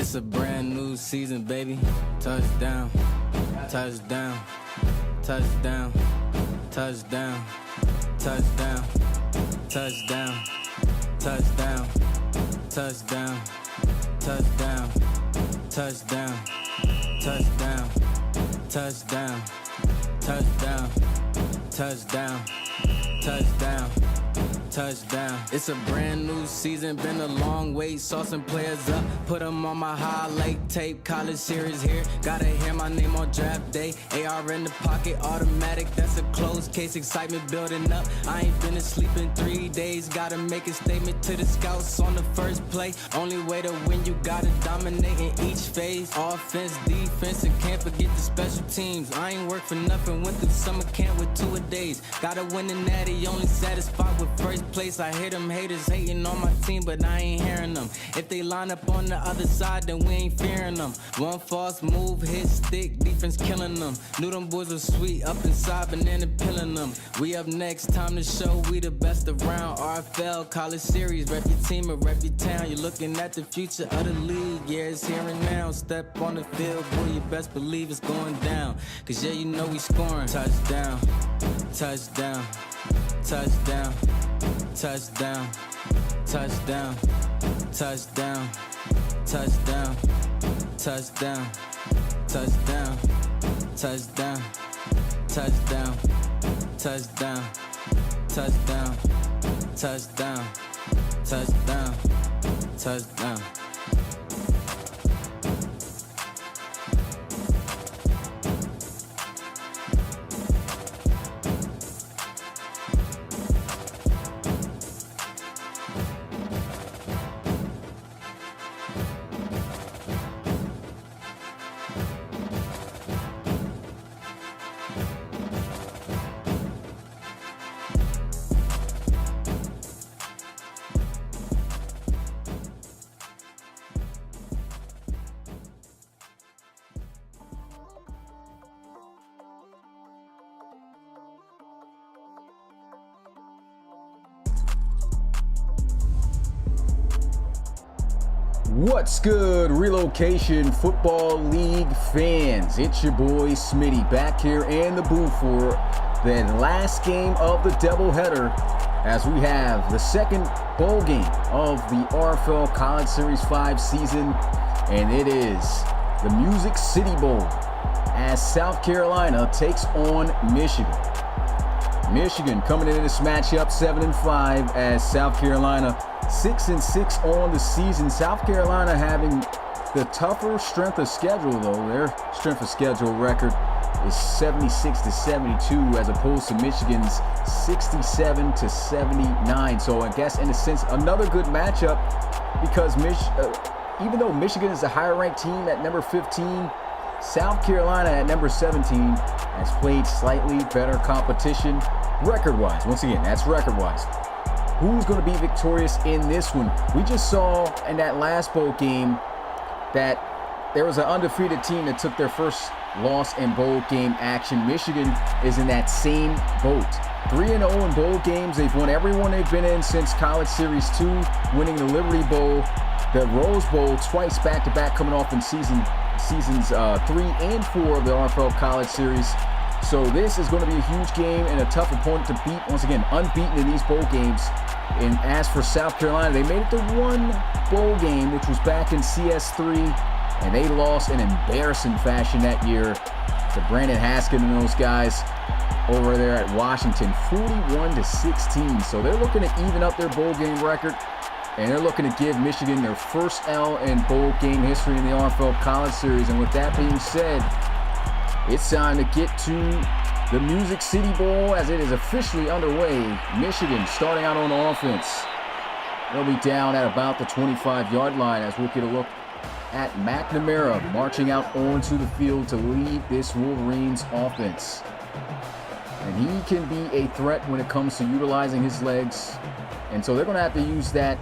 It's a brand new season, baby. Touchdown, touchdown, touchdown, touchdown, touchdown, touchdown, touchdown, touchdown, touchdown, touchdown, touchdown, touchdown, touchdown, touchdown, touchdown, touchdown. It's a brand new season, been a long wait. Saw some players up, put them on my highlight tape. College series here, gotta hear my name on draft day. AR in the pocket, automatic, that's a closed case. Excitement building up, I ain't been asleep in 3 days. Gotta make a statement to the scouts on the first play. Only way to win, you gotta dominate in each phase. Offense, defense, and can't forget the special teams. I ain't work for nothing, went through summer camp with 2-a-days. Gotta win the natty, only satisfied with first place. I hear them haters hating on my team, but I ain't hearing them. If they line up on the other side, then we ain't fearing them. One false move, hit stick, defense killing them. Knew them boys were sweet, up inside, banana peeling them. We up next, time to show we the best around. RFL, college series, rep your team or rep your town. You're looking at the future of the league, yeah, it's here and now. Step on the field, boy, you best believe it's going down. Cause yeah, you know we scoring. Touchdown, touchdown, touchdown, touchdown, touchdown, touchdown, touchdown, touchdown, touchdown, touchdown, touchdown, touchdown, touchdown, touchdown, touchdown, touchdown. What's good, Relocation Football League fans? It's your boy Smitty back here in the booth for the last game of the doubleheader as we have the second bowl game of the RFL College Series 5 season, and it is the Music City Bowl as South Carolina takes on Michigan. Michigan coming into this matchup 7-5 as South Carolina 6-6 on the season. South Carolina having the tougher strength of schedule, though. Their strength of schedule record is 76-72 as opposed to Michigan's 67-79. So I guess in a sense another good matchup because even though Michigan is the higher ranked team at number 15, South Carolina at number 17 has played slightly better competition record-wise. Once again, that's record-wise. Who's going to be victorious in this one? We just saw in that last bowl game that there was an undefeated team that took their first loss in bowl game action. Michigan is in that same boat. 3-0 in bowl games. They've won every one they've been in since College Series 2, winning the Liberty Bowl, the Rose Bowl twice back-to-back coming off in seasons 3 and 4 of the RFL College Series. So this is going to be a huge game and a tough opponent to beat. Once again, unbeaten in these bowl games. And as for South Carolina, they made it to one bowl game, which was back in CS3, and they lost in embarrassing fashion that year to Brandon Haskett and those guys over there at Washington, 41-16. So they're looking to even up their bowl game record, and they're looking to give Michigan their first L in bowl game history in the RFL College Series. And with that being said, it's time to get to the Music City Bowl as it is officially underway. Michigan starting out on offense. They'll be down at about the 25-yard line as we'll get a look at McNamara marching out onto the field to lead this Wolverines offense. And he can be a threat when it comes to utilizing his legs. And so they're going to have to use that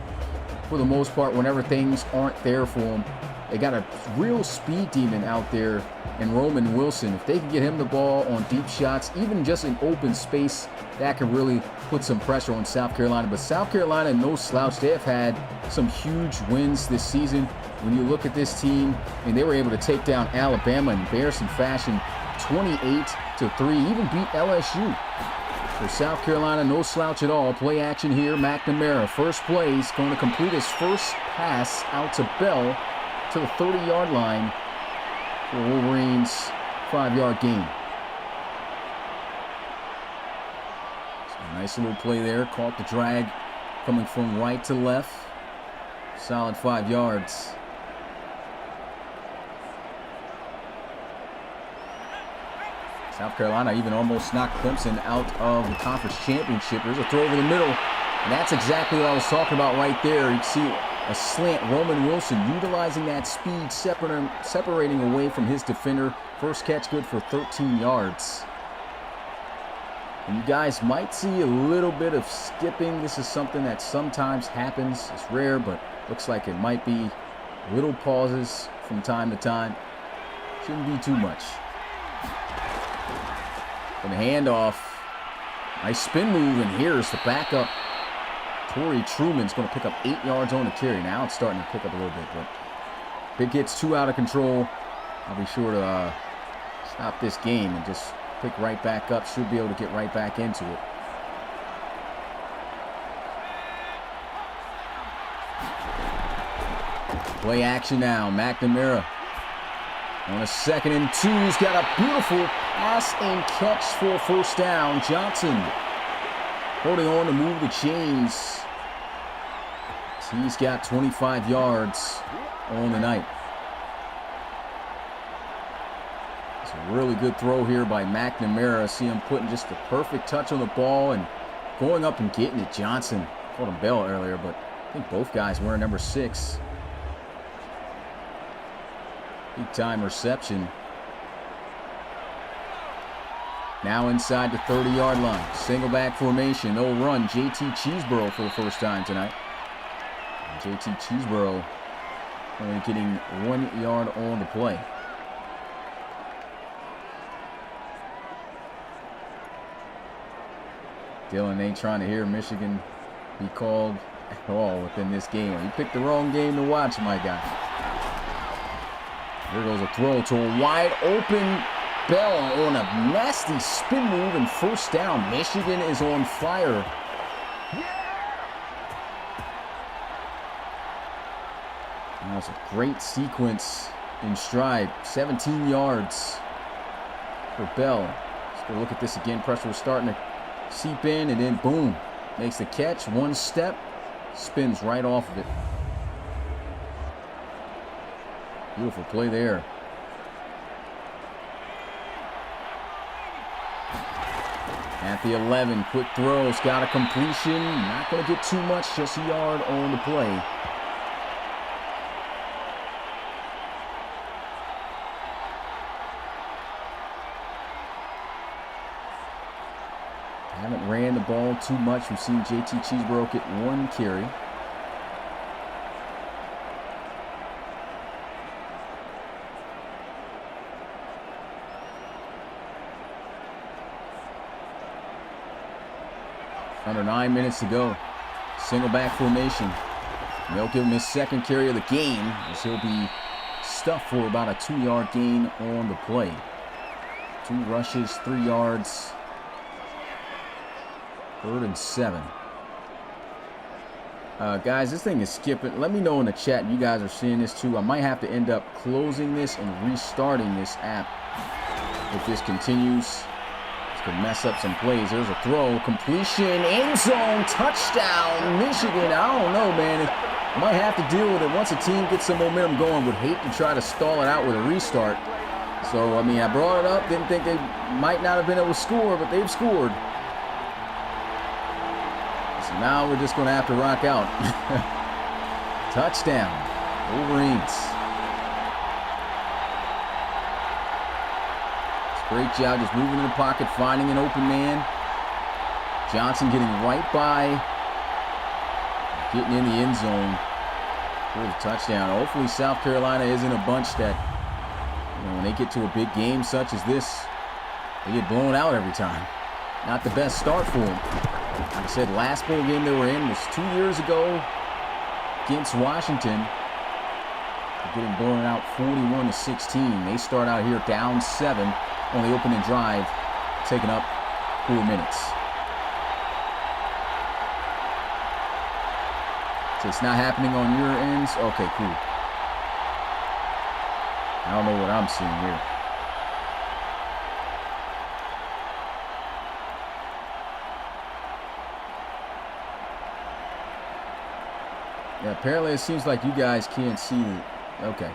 for the most part whenever things aren't there for them. They got a real speed demon out there in Roman Wilson. If they can get him the ball on deep shots, even just in open space, that can really put some pressure on South Carolina. But South Carolina, no slouch. They have had some huge wins this season. When you look at this team, and they were able to take down Alabama in embarrassing fashion, 28-3, even beat LSU. For South Carolina, no slouch at all. Play action here. McNamara, first play, is going to complete his first pass out to Bell to the 30-yard line for Wolverines' 5-yard gain. So nice little play there. Caught the drag coming from right to left. Solid 5 yards. South Carolina even almost knocked Clemson out of the conference championship. There's a throw over the middle, and that's exactly what I was talking about right there. You can see a slant. Roman Wilson utilizing that speed, separating away from his defender. First catch good for 13 yards. And you guys might see a little bit of skipping. This is something that sometimes happens. It's rare, but looks like it might be little pauses from time to time. Shouldn't be too much. And a handoff. Nice spin move, and here's the backup. Torrey Truman's going to pick up 8 yards on the carry. Now it's starting to pick up a little bit, but if it gets too out of control, I'll be sure to stop this game and just pick right back up. Should be able to get right back into it. Play action now. McNamara on a 2nd and 2. He's got a beautiful pass and catch for a first down. Johnson holding on to move the chains. He's got 25 yards on the night. It's a really good throw here by McNamara. See him putting just the perfect touch on the ball and going up and getting it. Johnson called him Bell earlier, but I think both guys wearing number 6. Big time reception. Now inside the 30-yard line. Single back formation. No run. JT Cheeseborough for the first time tonight. And JT Cheeseborough only getting 1 yard on the play. Dylan ain't trying to hear Michigan be called at all within this game. He picked the wrong game to watch, my guy. There goes a throw to a wide open Bell on a nasty spin move and first down. Michigan is on fire. That was a great sequence in stride. 17 yards for Bell. Let's go look at this again. Pressure was starting to seep in, and then boom. Makes the catch. 1 step. Spins right off of it. Beautiful play there. At the 11, quick throws, got a completion. Not going to get too much, just a yard on the play. Haven't ran the ball too much. We've seen JT Cheeseborough get 1 carry. Under 9 minutes to go. Single back formation. And they'll give him his 2nd carry of the game, as he'll be stuffed for about a 2-yard gain on the play. 2 rushes, 3 yards. 3rd and 7. Guys, this thing is skipping. Let me know in the chat you guys are seeing this too. I might have to end up closing this and restarting this app if this continues. Could mess up some plays. There's a throw, completion, end zone, touchdown, Michigan. I don't know, man. I might have to deal with it once a team gets some momentum going. Would hate to try to stall it out with a restart. So, I mean, I brought it up. Didn't think they might not have been able to score, but they've scored. So now we're just going to have to rock out. Touchdown, Wolverines. Great job just moving in the pocket, finding an open man. Johnson getting right by, getting in the end zone. Scores a touchdown. Hopefully South Carolina isn't a bunch that, when they get to a big game such as this, they get blown out every time. Not the best start for them. Like I said, last bowl game they were in was 2 years ago against Washington. They're getting blown out 41-16. They start out here down 7 on the opening drive, taking up 4 minutes. So it's not happening on your ends? Okay, cool. I don't know what I'm seeing here. Yeah, apparently it seems like you guys can't see it. Okay.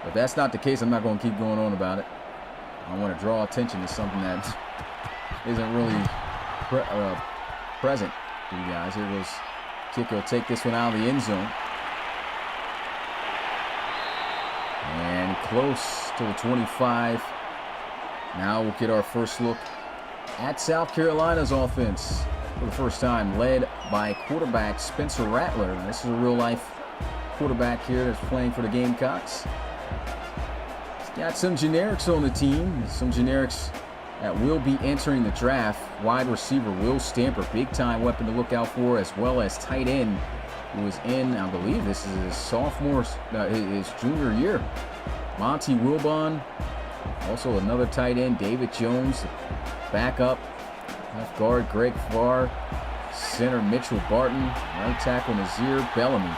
If that's not the case, I'm not going to keep going on about it. I want to draw attention to something that isn't really present for you guys. Here goes kicker. Will take this one out of the end zone. And close to the 25. Now we'll get our first look at South Carolina's offense for the first time, led by quarterback Spencer Rattler. This is a real-life quarterback here that's playing for the Gamecocks. He's got some generics on the team, some generics that will be entering the draft. Wide receiver Will Stamper, big-time weapon to look out for, as well as tight end, who is in, I believe this is his junior year. Monty Wilbon, also another tight end, David Jones, backup. Left guard Greg Farr, center Mitchell Barton, right tackle Nazir Bellamy.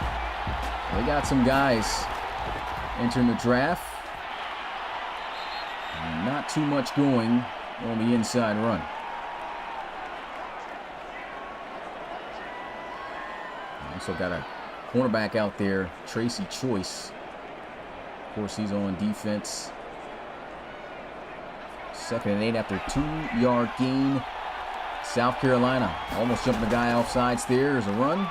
They got some guys entering the draft. And not too much going on the inside run. Also got a cornerback out there, Tracy Choice. Of course, he's on defense. 2nd and 8 after 2-yard gain. South Carolina almost jumping the guy off sides there. There's a run.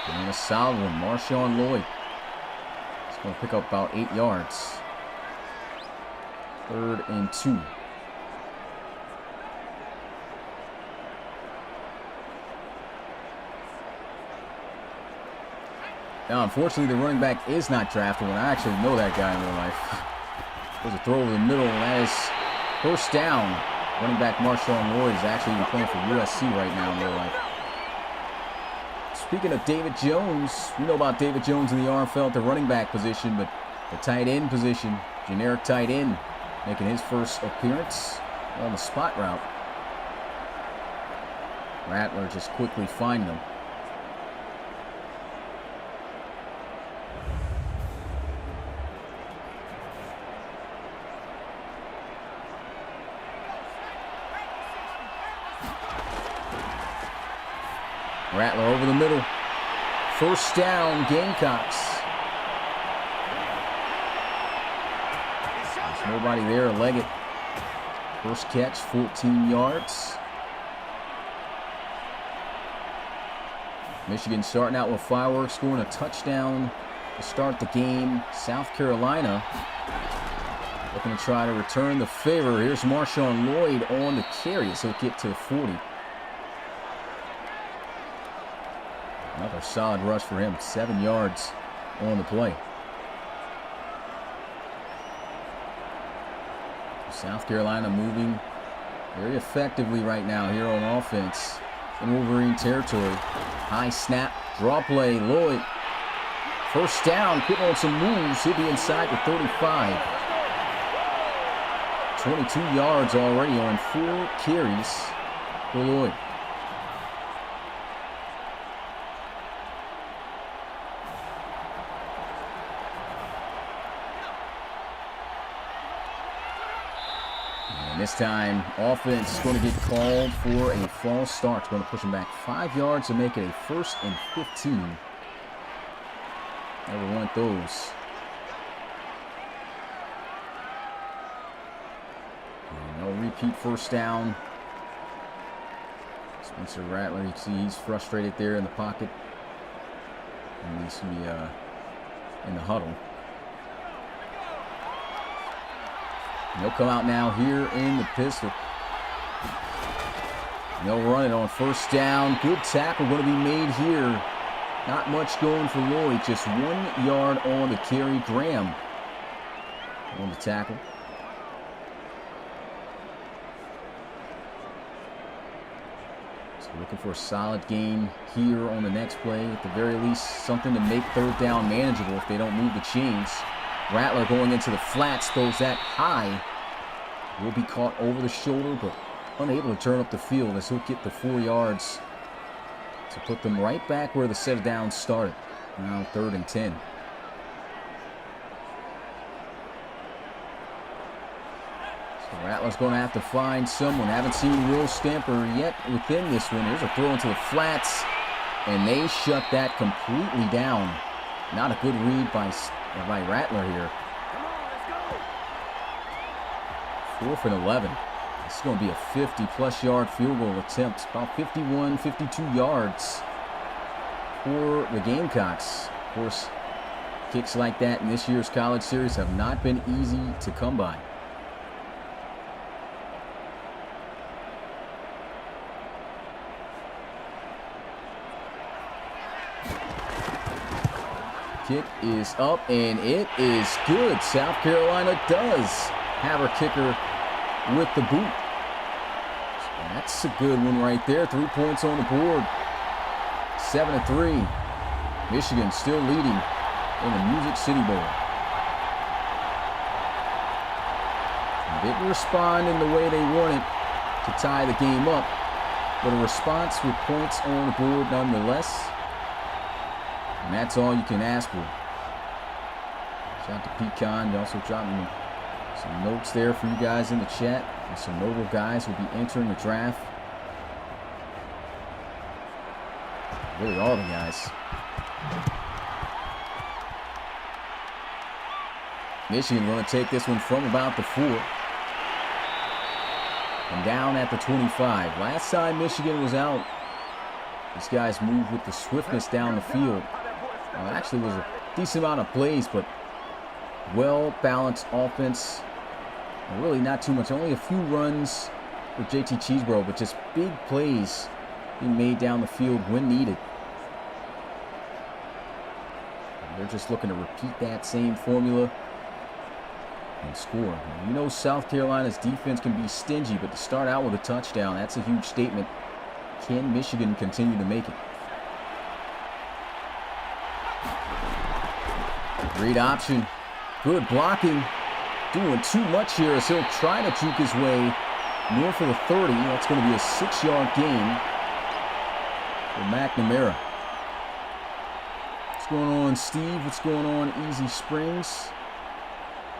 And a solid one. Marshawn Lloyd. He's going to pick up about 8 yards. 3rd and 2. Now, unfortunately, the running back is not drafted. When I actually know that guy in real life. There's a throw over the middle, and that is first down. Running back Marshawn Lloyd is actually even playing for USC right now in real life. Speaking of David Jones, we know about David Jones in the RFL at the running back position, but the tight end position, generic tight end, making his first appearance on the spot route. Rattler just quickly finding them. Rattler over the middle. First down, Gamecocks. There's nobody there. Leggett. First catch, 14 yards. Michigan starting out with fireworks, scoring a touchdown to start the game. South Carolina looking to try to return the favor. Here's Marshawn Lloyd on the carry, so he'll get to the 40. Another solid rush for him, 7 yards on the play. South Carolina moving very effectively right now here on offense in Wolverine territory. High snap, draw play, Lloyd. First down, putting on some moves. He'll be inside the 35. 22 yards already on 4 carries for Lloyd. This time, offense is going to get called for a false start. It's going to push him back 5 yards to make it a 1st and 15. Never want those. And no repeat first down. Spencer Rattler, you see he's frustrated there in the pocket. And he's going to be in the huddle. And they'll come out now here in the pistol. And they'll run it on first down. Good tackle going to be made here Not much going for Lloyd. Just 1 yard on the carry. Graham on the tackle. So looking for a solid gain here on the next play. At the very least, something to make third down manageable if they don't move the chains. Rattler going into the flats, throws that high. Will be caught over the shoulder, but unable to turn up the field as he'll get the 4 yards to put them right back where the set of downs started. Now 3rd and 10. So Rattler's going to have to find someone. Haven't seen Will Stamper yet within this one. Here's a throw into the flats, and they shut that completely down. Not a good read by Rattler here. 4th and 11. This is going to be a 50-plus yard field goal attempt. About 51, 52 yards for the Gamecocks. Of course, kicks like that in this year's college series have not been easy to come by. Kick is up, and it is good. South Carolina does have her kicker with the boot. So that's a good one right there. 3 points on the board. 7-3. Michigan still leading in the Music City Bowl. Didn't respond in the way they wanted to tie the game up, but a response with points on the board nonetheless. And that's all you can ask for. Shout out to Pecan. You also dropped me some notes there for you guys in the chat. And some notable guys will be entering the draft. Really all the guys. Michigan going to take this one from about the 4. And down at the 25. Last time Michigan was out, these guys moved with the swiftness down the field. Actually was a decent amount of plays, but well-balanced offense. Really not too much. Only a few runs for JT Cheeseborough, but just big plays being made down the field when needed. They're just looking to repeat that same formula and score. You know South Carolina's defense can be stingy, but to start out with a touchdown, that's a huge statement. Can Michigan continue to make it? Great option. Good blocking. Doing too much here as he'll try to juke his way north of the 30. That's going to be a 6-yard gain for McNamara. What's going on, Steve? What's going on, Easy Springs?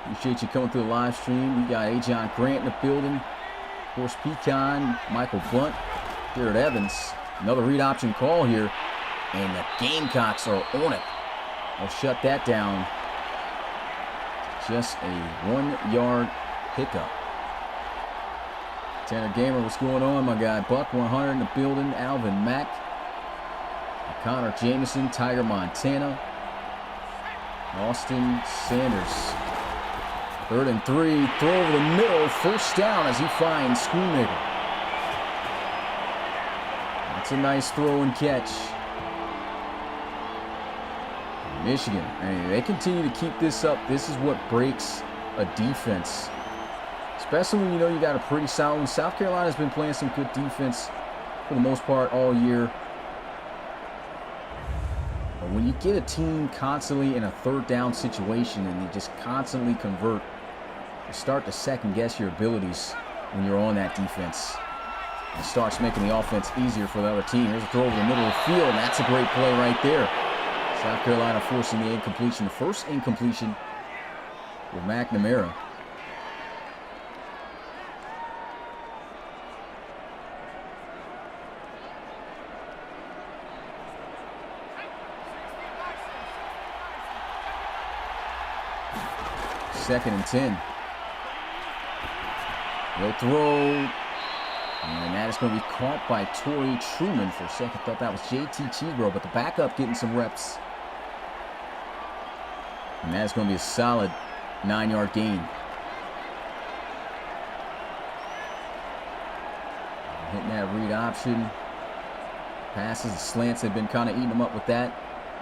Appreciate you coming through the live stream. We got Ajon Grant in the building. Of course, Pecan, Michael Blunt, Garrett Evans. Another read option call here. And the Gamecocks are on it. I'll shut that down. Just a 1-yard pickup. Tanner Gamer, what's going on, my guy? Buck 100 in the building. Alvin Mack. Connor Jameson. Tiger Montana. Austin Sanders. 3rd and 3. Throw over the middle. First down as he finds Schoonmaker. That's a nice throw and catch. Michigan, they continue to keep this up. This is what breaks a defense. Especially when you know you got a pretty solid one. South Carolina's been playing some good defense for the most part all year. But when you get a team constantly in a 3rd down situation and they just constantly convert, you start to second guess your abilities when you're on that defense. It starts making the offense easier for the other team. Here's a throw over the middle of the field, and that's a great play right there. South Carolina forcing the incompletion. The first incompletion with McNamara. Second and 10. He'll throw. And that is going to be caught by Torrey Truman for a second. Thought that was JT Cheeseborough, but the backup getting some reps. And that is going to be a solid 9-yard gain. Hitting that read option. Passes, the slants have been kind of eating them up with that.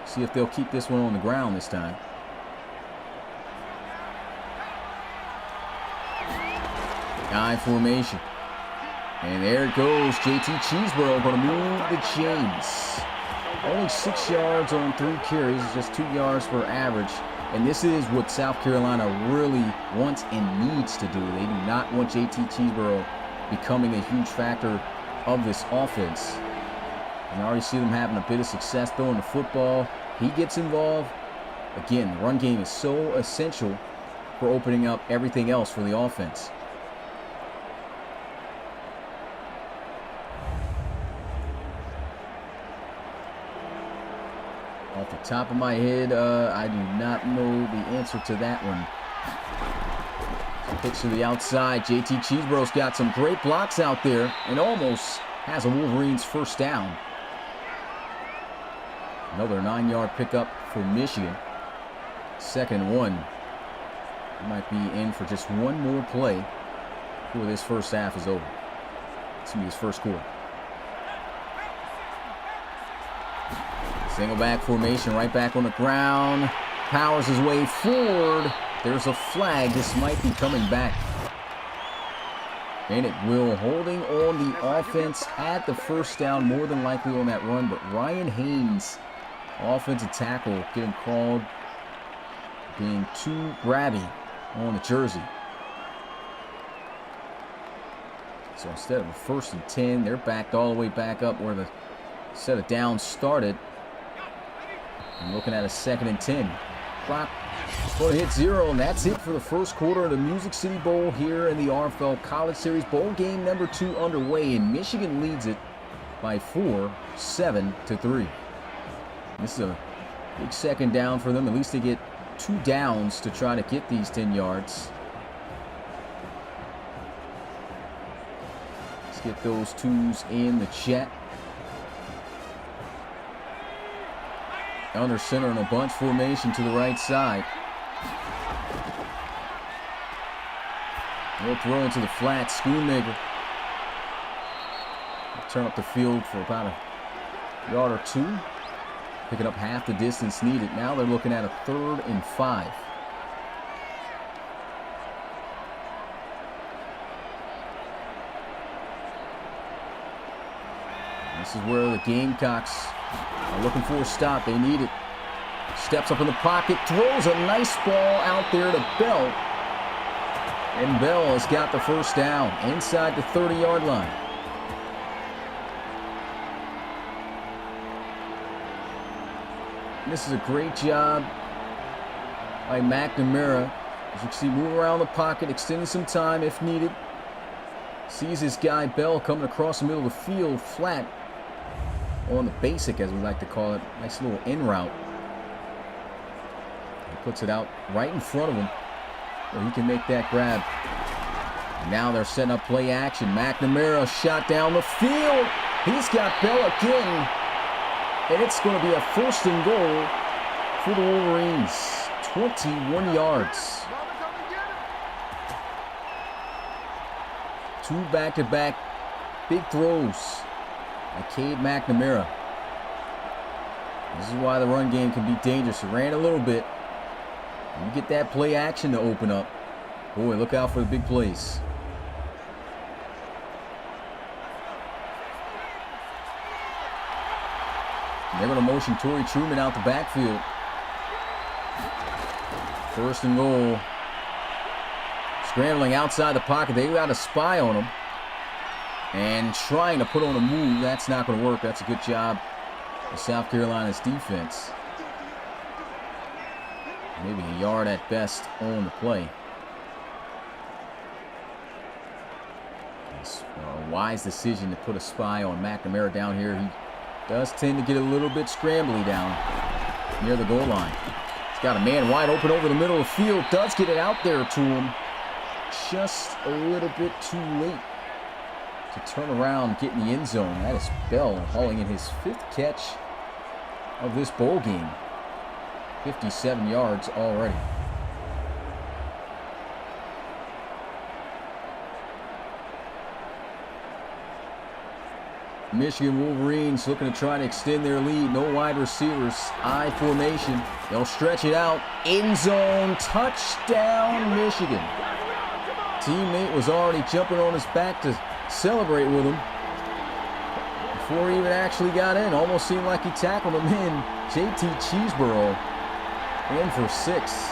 See if they'll keep this one on the ground this time. I formation. And there it goes. JT Cheeseborough going to move the chains. Only 6 yards on 3 carries, just 2 yards per average. And this is what South Carolina really wants and needs to do. They do not want JT Cheeseborough becoming a huge factor of this offense. And I already see them having a bit of success throwing the football. He gets involved. Again, the run game is so essential for opening up everything else for the offense. Off the top of my head, I do not know the answer to that one. Pitch to the outside. JT Cheeseborough's got some great blocks out there and almost has a Wolverines first down. Another 9-yard pickup for Michigan. 2nd and 1. He might be in for just one more play before this first half is over. It's going to be his first quarter. Single back formation, right back on the ground. Powers his way forward. There's a flag. This might be coming back. And it will. Holding on the offense at the first down, more than likely on that run. But Ryan Haynes, offensive tackle, getting called being too grabby on the jersey. So instead of a 1st and 10, they're backed all the way back up where the set of downs started. And looking at a 2nd and 10. Clock will hit 0, and that's it for the first quarter of the Music City Bowl here in the RFL College Series. Bowl game number 2 underway, and Michigan leads it by 4, 7-3. This is a big 2nd down for them. At least they get 2 downs to try to get these 10 yards. Let's get those 2s in the chat. Under center in a bunch formation to the right side. We'll throw into the flat. Schoonmaker. Turn up the field for about a yard or 2. Picking up half the distance needed. Now they're looking at a 3rd and 5. This is where the Gamecocks are looking for a stop. They need it. Steps up in the pocket, throws a nice ball out there to Bell. And Bell has got the first down inside the 30-yard line. This is a great job by McNamara. As you can see, moving around the pocket, extending some time if needed. Sees his guy Bell coming across the middle of the field, flat on the basic, as we like to call it. Nice little in route. He puts it out right in front of him where he can make that grab. Now they're setting up play action. McNamara shot down the field. He's got Bell again. And it's going to be a 1st and goal for the Wolverines. 21 yards. 2 back-to-back big throws by Cade McNamara. This is why the run game can be dangerous. It ran a little bit. You get that play action to open up. Boy, look out for the big plays. They're going to motion Torrey Truman out the backfield. 1st and goal. Scrambling outside the pocket. They got a spy on him. And trying to put on a move. That's not going to work. That's a good job of South Carolina's defense. Maybe a yard at best on the play. It's a wise decision to put a spy on McNamara down here. He does tend to get a little bit scrambly down near the goal line. He's got a man wide open over the middle of the field. Does get it out there to him. Just a little bit too late to turn around and get in the end zone. That is Bell hauling in his 5th catch of this bowl game. 57 yards already. Michigan Wolverines looking to try to extend their lead. No wide receivers. I formation. They'll stretch it out. End zone. Touchdown, Michigan. Teammate was already jumping on his back to celebrate with him before he even actually got in. Almost seemed like he tackled him in. JT Cheeseborough in for 6.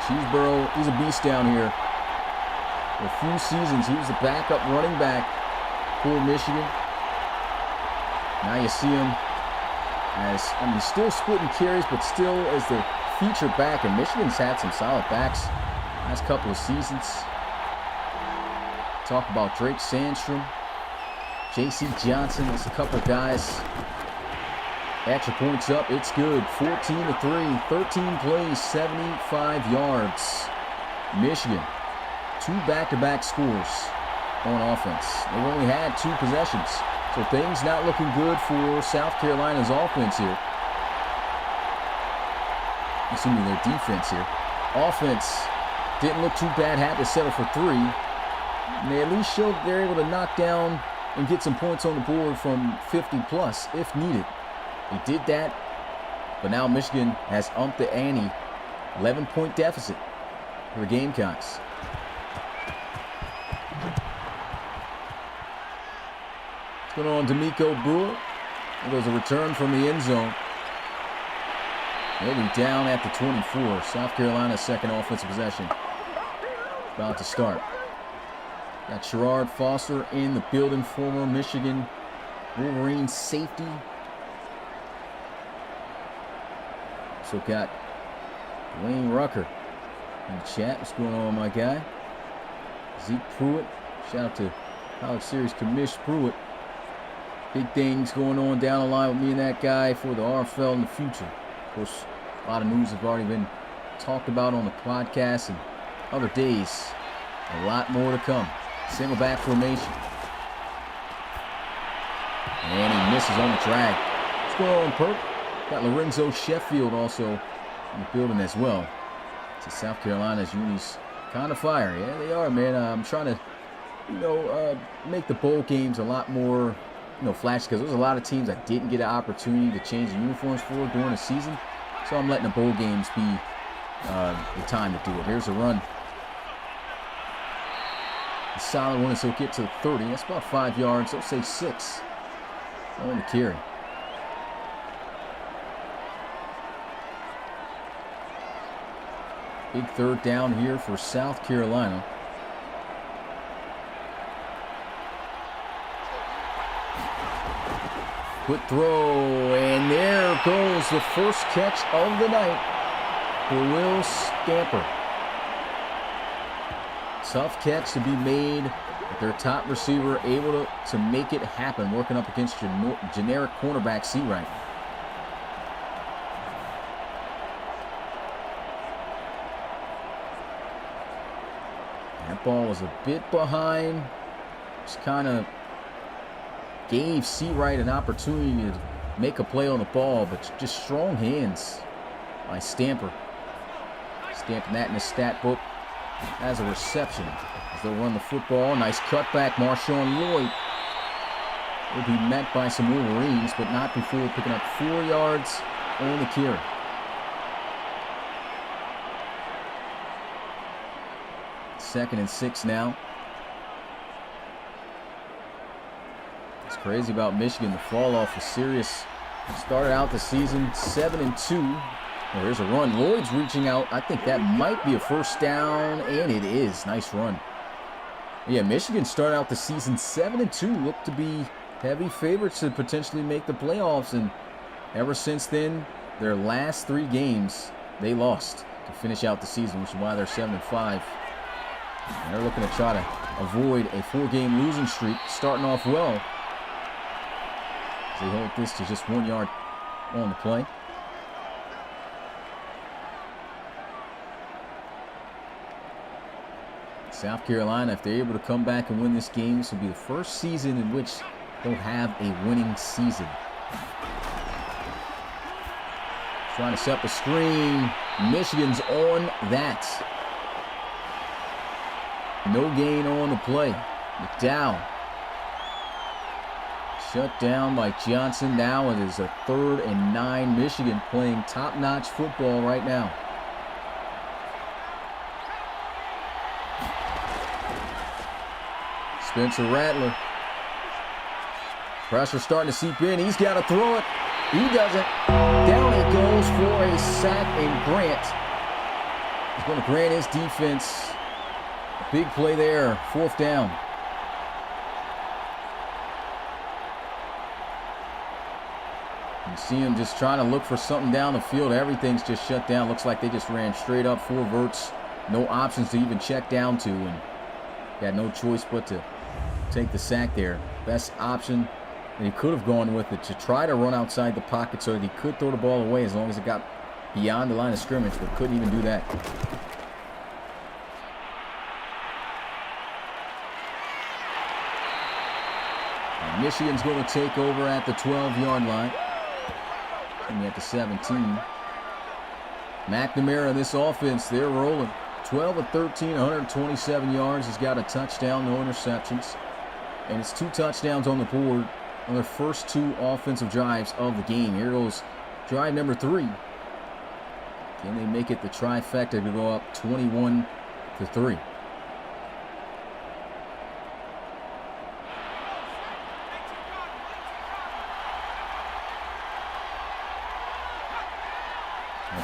Cheeseborough, he's a beast down here. For a few seasons, he was the backup running back for Michigan. Now you see him as, he's still splitting carries, but still as the feature back. And Michigan's had some solid backs last couple of seasons. Talk about Drake Sandstrom, J.C. Johnson. There's a couple of guys. Extra points up. It's good. 14-3. 13 plays, 75 yards. Michigan, 2 back-to-back scores on offense. They've only had 2 possessions. So things not looking good for South Carolina's offense here. Assuming their defense here. Offense didn't look too bad. Had to settle for 3. And they at least showed they're able to knock down and get some points on the board from 50 plus if needed. They did that, but now Michigan has upped the ante. 11-point deficit for the Gamecocks. What's going on, D'Amico Brewer? There goes a return from the end zone. They'll be down at the 24. South Carolina's second offensive possession about to start. Got Sherrard Foster in the building, former Michigan Wolverines safety. So got Wayne Rucker in the chat. What's going on, my guy? Zeke Pruitt. Shout out to College Series Commish Pruitt. Big things going on down the line with me and that guy for the RFL in the future. Of course, a lot of news have already been talked about on the podcast and other days. A lot more to come. Single back formation. And he misses on the drag. What's going on, Perk? Got Lorenzo Sheffield also in the building as well. So South Carolina's unis kind of fire. Yeah, they are, man. I'm trying to, make the bowl games a lot more, flashy, because there's a lot of teams that didn't get an opportunity to change the uniforms for during the season. So I'm letting the bowl games be the time to do it. Here's a run. A solid one, so he'll get to 30. That's about 5 yards. Let's say 6 on the carry. Big third down here for South Carolina. Quick throw, and there goes the first catch of the night for Will Stamper. Tough catch to be made with their top receiver able to make it happen, working up against generic cornerback C-Right. That ball was a bit behind. Just kind of gave C-Right an opportunity to make a play on the ball, but just strong hands by Stamper. Stamping that in the stat book as a reception as they'll run the football. Nice cutback. Marshawn Lloyd will be met by some Wolverines, but not before picking up 4 yards on the carry. Second and 6 now. It's crazy about Michigan. The fall off was serious. Started out the season 7-2. Well, here's a run. Lloyd's reaching out. I think that might be a first down, and it is. Nice run. Yeah, Michigan started out the season 7-2. Looked to be heavy favorites to potentially make the playoffs, and ever since then, their last 3 games, they lost to finish out the season, which is why they're 7-5. And they're looking to try to avoid a 4-game losing streak, starting off well. As they hold this to just 1 yard on the play. South Carolina, if they're able to come back and win this game, this will be the first season in which they'll have a winning season. Trying to set the screen. Michigan's on that. No gain on the play. McDowell. Shut down by Johnson. Now it is a 3rd and 9. Michigan playing top-notch football right now. Spencer Rattler. Pressure starting to seep in. He's got to throw it. He doesn't. Down it goes for a sack, and Grant is going to grant his defense a big play there. 4th down. You see him just trying to look for something down the field. Everything's just shut down. Looks like they just ran straight up 4 verts. No options to even check down to, and got no choice but to take the sack there. Best option that he could have gone with it, to try to run outside the pocket so that he could throw the ball away as long as it got beyond the line of scrimmage, but couldn't even do that. And Michigan's going to take over at the 12-yard line. And at the 17. McNamara, this offense, they're rolling. 12 of 13, 127 yards. He's got a touchdown, no interceptions. And it's 2 touchdowns on the board on their first 2 offensive drives of the game. Here goes drive number 3. Can they make it the trifecta to go up 21-3?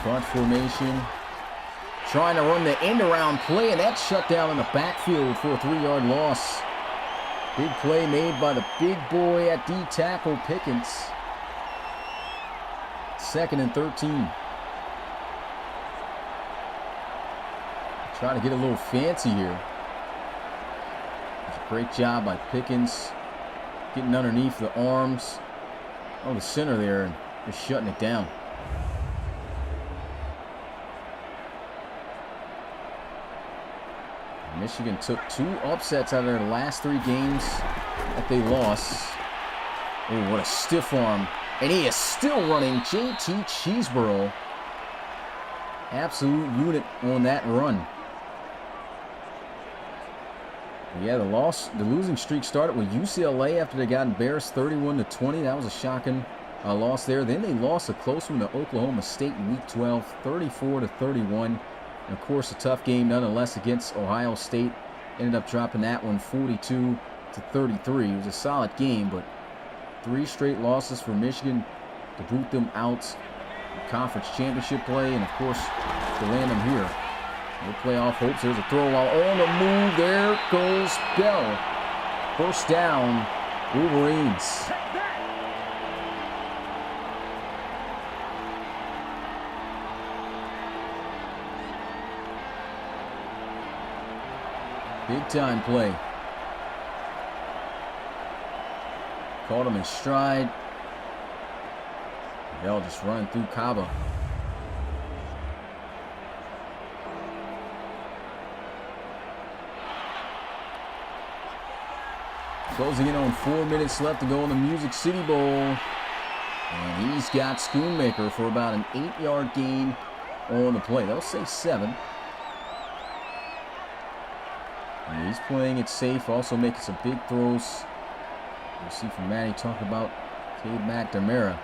Bunt formation. Trying to run the end-around play, and that's shut down in the backfield for a 3-yard loss. Big play made by the big boy at D-tackle, Pickens. 2nd and 13. Trying to get a little fancy here. It's a great job by Pickens. Getting underneath the arms of the center there and just shutting it down. Michigan took 2 upsets out of their last 3 games that they lost. Oh, what a stiff arm. And he is still running. JT Cheeseborough. Absolute unit on that run. Yeah, the losing streak started with UCLA after they got embarrassed 31-20. That was a shocking loss there. Then they lost a close one to Oklahoma State in Week 12, 34-31. And of course, a tough game nonetheless against Ohio State. Ended up dropping that one 42-33. It was a solid game, but 3 straight losses for Michigan to boot them out in conference championship play, and of course to land them here. No playoff hopes. There's a throw while on the move. There goes Bell. 1st down, Wolverines. Big time play. Caught him in stride. Bell just running through Kaba. Closing in on 4 minutes left to go in the Music City Bowl. And he's got Schoonmaker for about an 8-yard gain on the play. They'll say 7. And he's playing it safe, also making some big throws. You see from Matty talking about Cade McNamara.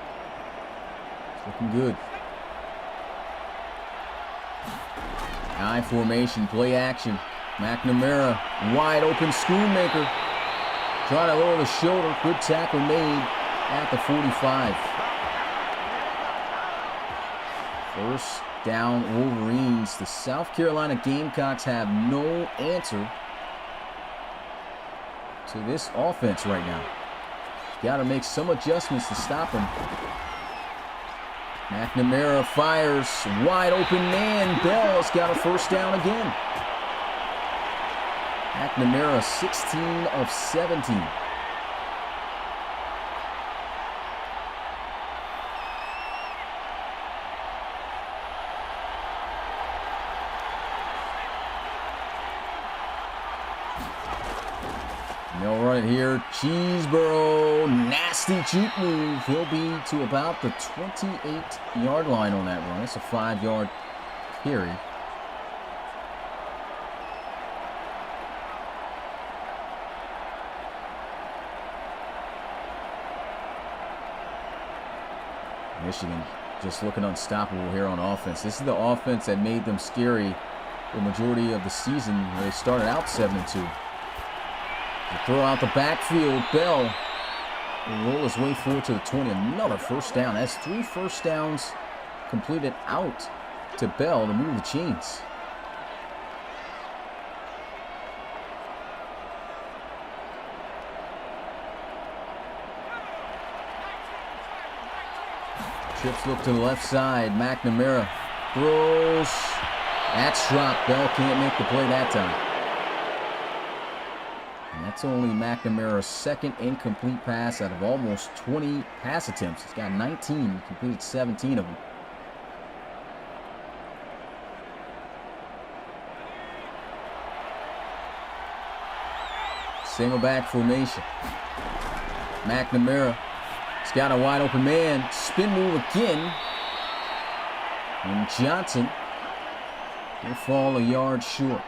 It's looking good. I formation, play action. McNamara, wide open, Schoonmaker. Trying to lower the shoulder. Good tackle made at the 45. 1st down, Wolverines. The South Carolina Gamecocks have no answer to this offense right now. Got to make some adjustments to stop him. McNamara fires. Wide open man. Bell has got a 1st down again. McNamara 16 of 17. They'll run it here. Cheeseborough, nasty cheap move. He'll be to about the 28-yard line on that run. That's a 5-yard carry. Michigan just looking unstoppable here on offense. This is the offense that made them scary the majority of the season. They started out 7-2. They throw out the backfield. Bell will roll his way forward to the 20. Another first down. That's 3 first downs completed out to Bell to move the chains. Trips look to the left side. McNamara throws. That's dropped. Bell can't make the play that time. And that's only McNamara's second incomplete pass out of almost 20 pass attempts. He's got 19. He completed 17 of them. Single back formation. McNamara. He's got a wide open man. Spin move again. And Johnson will fall a yard short.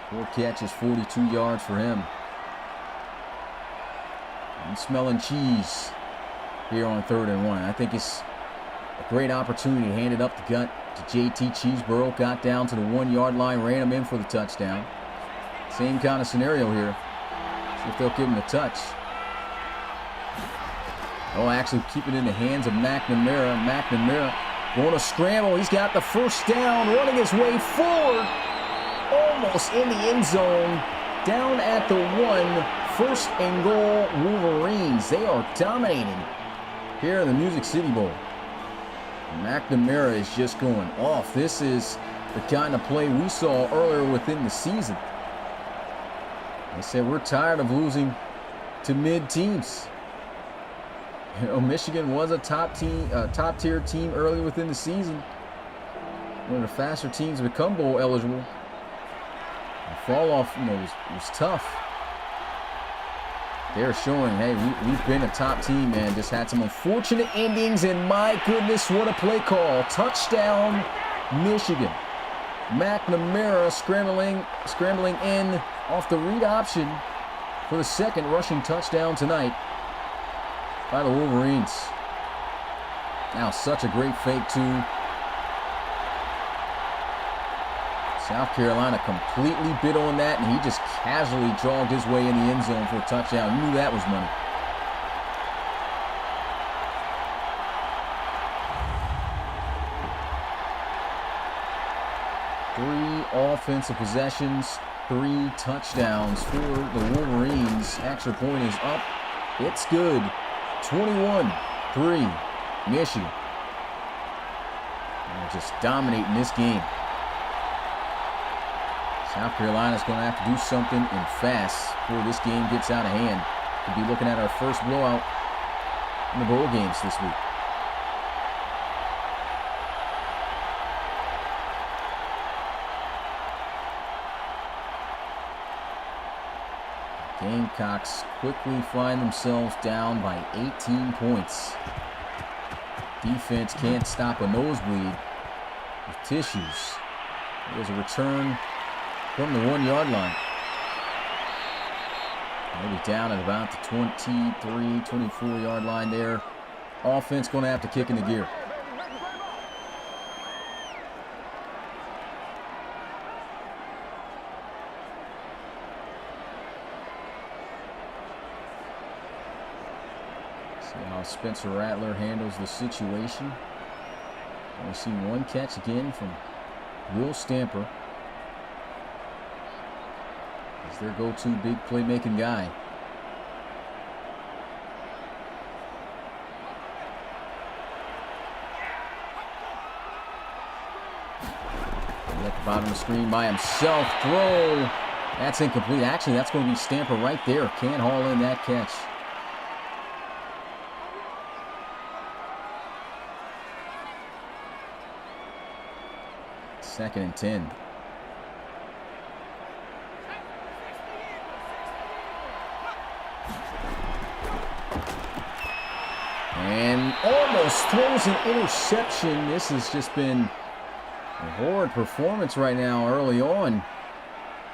4 catches, 42 yards for him. And smelling cheese here on 3rd and 1. I think it's a great opportunity to hand it up the gut to JT Cheeseborough. Got down to the 1-yard line, ran him in for the touchdown. Same kind of scenario here. See if they'll give him the touch. Oh, actually keep it in the hands of McNamara. McNamara going to scramble. He's got the first down, running his way forward. Almost in the end zone. Down at the 1. 1st and goal, Wolverines. They are dominating here in the Music City Bowl. McNamara is just going off. This is the kind of play we saw earlier within the season. They said we're tired of losing to mid teams. You know, Michigan was a top-tier team early within the season. One of the faster teams to become bowl eligible. The fall off, was tough. They're showing, hey, we've been a top team, man. Just had some unfortunate endings, and my goodness, what a play call! Touchdown, Michigan. McNamara scrambling in off the read option for the 2nd rushing touchdown tonight by the Wolverines. Now, such a great fake, too. South Carolina completely bid on that, and he just casually jogged his way in the end zone for a touchdown. You knew that was money. Three offensive possessions, 3 touchdowns for the Wolverines. Extra point is up. It's good. 21-3, Michigan. They're just dominating this game. South Carolina's going to have to do something and fast before this game gets out of hand. We'll be looking at our first blowout in the bowl games this week. Gamecocks quickly find themselves down by 18 points. Defense can't stop a nosebleed with tissues. There's a return from the 1-yard line. Maybe down at about the 23, 24-yard line there. Offense going to have to kick into gear. See how Spencer Rattler handles the situation. Only seen 1 catch again from Will Stamper. He's their go-to big playmaking guy. At the bottom of the screen by himself. Throw. That's incomplete. Actually, that's going to be Stamper right there. Can't haul in that catch. Second and 10. And almost throws an interception. This has just been a horrid performance right now early on.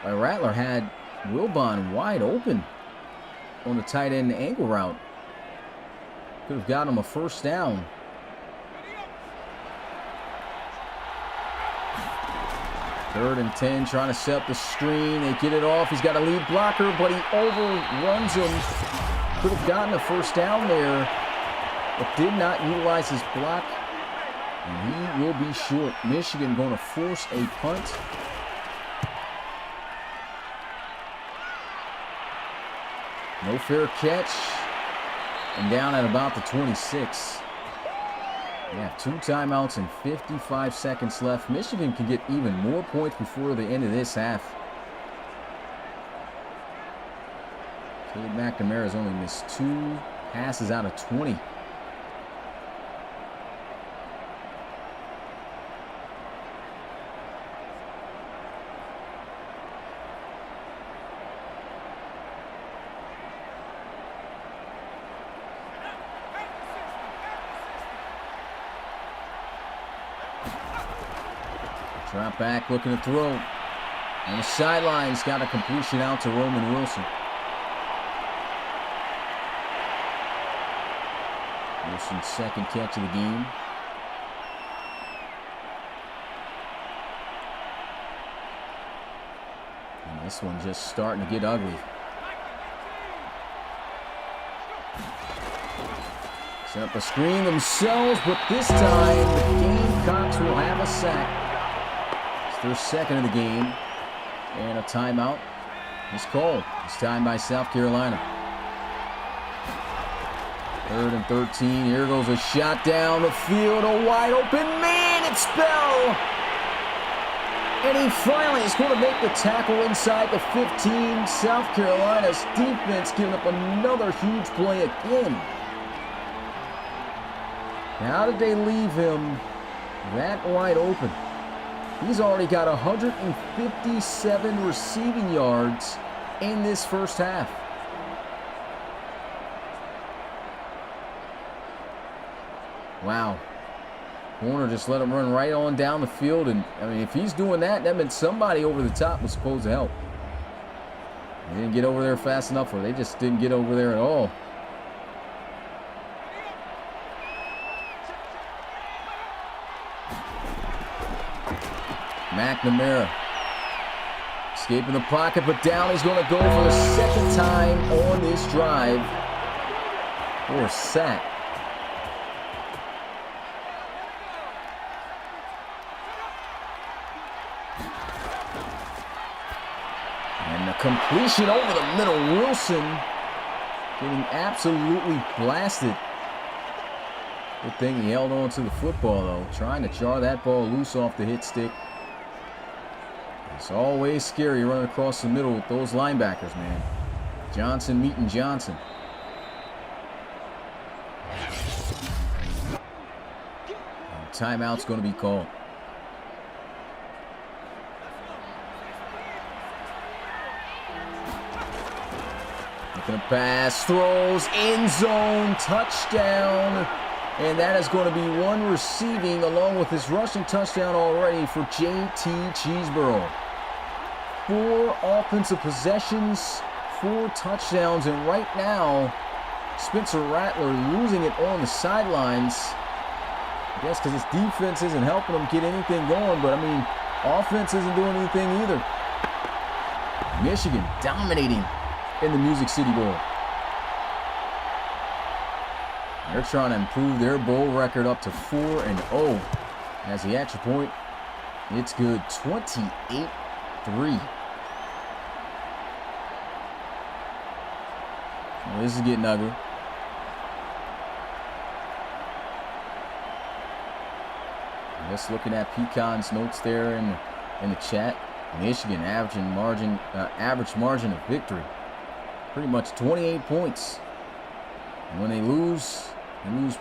Rattler had Wilbon wide open on the tight end angle route. Could have got him a first down. 3rd and 10, trying to set up the screen. They get it off. He's got a lead blocker, but he overruns him. Could have gotten a first down there, but did not utilize his block. And he will be short. Michigan going to force a punt. No fair catch. And down at about the 26. We have 2 timeouts and 55 seconds left. Michigan can get even more points before the end of this half. Cade McNamara has only missed 2 passes out of 20. Drop back, looking to throw. On the sidelines, got a completion out to Roman Wilson. Wilson's 2nd catch of the game. And this one just starting to get ugly. Set up a screen themselves, but this time the Gamecocks will have a sack. Their 2nd of the game, and a timeout is called. This time by South Carolina. 3rd and 13. Here goes a shot down the field. A wide open man. It's Bell. And he finally is going to make the tackle inside the 15. South Carolina's defense giving up another huge play again. How did they leave him that wide open? He's already got 157 receiving yards in this first half. Wow. Warner just let him run right on down the field. And, I mean, if he's doing that, that meant somebody over the top was supposed to help. They didn't get over there fast enough, or they just didn't get over there at all. McNamara escaping the pocket, but down he's going to go for the 2nd time on this drive for a sack. And the completion over the middle. Wilson getting absolutely blasted. Good thing he held on to the football, though. Trying to jar that ball loose off the hit stick. It's always scary running across the middle with those linebackers, man. Johnson meeting Johnson. And timeout's going to be called. Looking to pass, throws, end zone, touchdown. And that is going to be 1 receiving along with his rushing touchdown already for J.T. Cheeseborough. 4 offensive possessions, 4 touchdowns, and right now, Spencer Rattler losing it on the sidelines. I guess because his defense isn't helping him get anything going, but I mean, offense isn't doing anything either. Michigan dominating in the Music City Bowl. They're trying to improve their bowl record up to 4-0. As the extra point, it's good. 28-3. Well, this is getting ugly. Just looking at Pecan's notes there in the chat. Michigan average margin of victory. Pretty much 28 points. And when they lose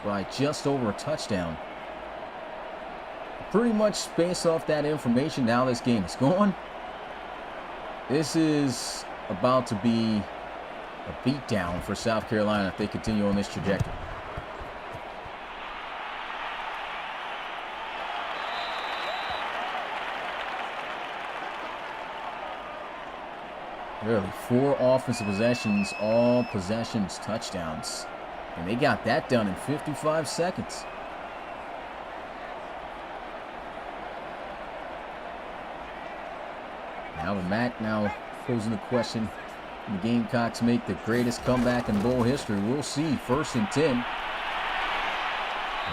by just over a touchdown. Pretty much based off that information, now this game is going. This is about to be a beatdown for South Carolina if they continue on this trajectory. Really, 4 offensive possessions, all possessions touchdowns. And they got that done in 55 seconds. Alvin Mack now posing the question, the Gamecocks make the greatest comeback in bowl history. We'll see. 1st and 10.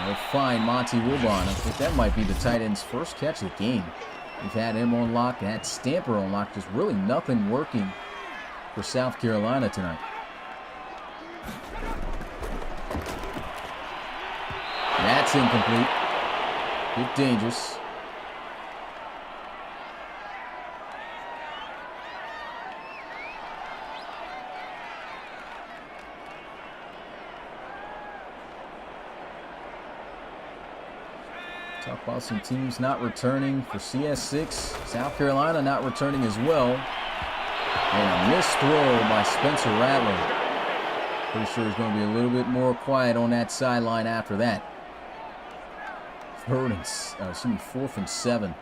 They'll find Monty Wilbon. I think that might be the tight end's first catch of the game. We've had him on lock, had Stamper on lock. Just really nothing working for South Carolina tonight. That's incomplete. Bit dangerous. Talk about some teams not returning for CS6. South Carolina not returning as well. And a missed throw by Spencer Rattler. Pretty sure he's going to be a little bit more quiet on that sideline after that. 4th and 7.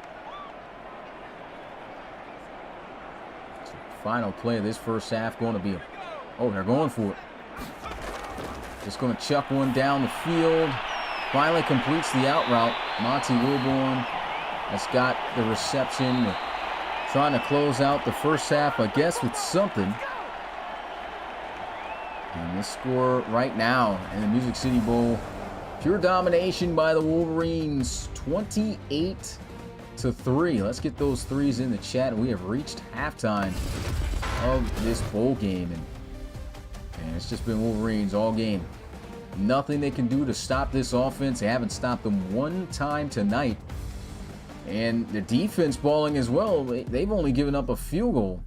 So final play of this first half going to be oh, they're going for it. Just going to chuck one down the field. Finally completes the out route. Monty Wilborn has got the reception. Trying to close out the first half, I guess, with something. And the score right now in the Music City Bowl, pure domination by the Wolverines, 28-3. Let's get those threes in the chat. We have reached halftime of this bowl game, and it's just been Wolverines all game. Nothing they can do to stop this offense. They haven't stopped them one time tonight. And the defense balling as well. They've only given up a field goal.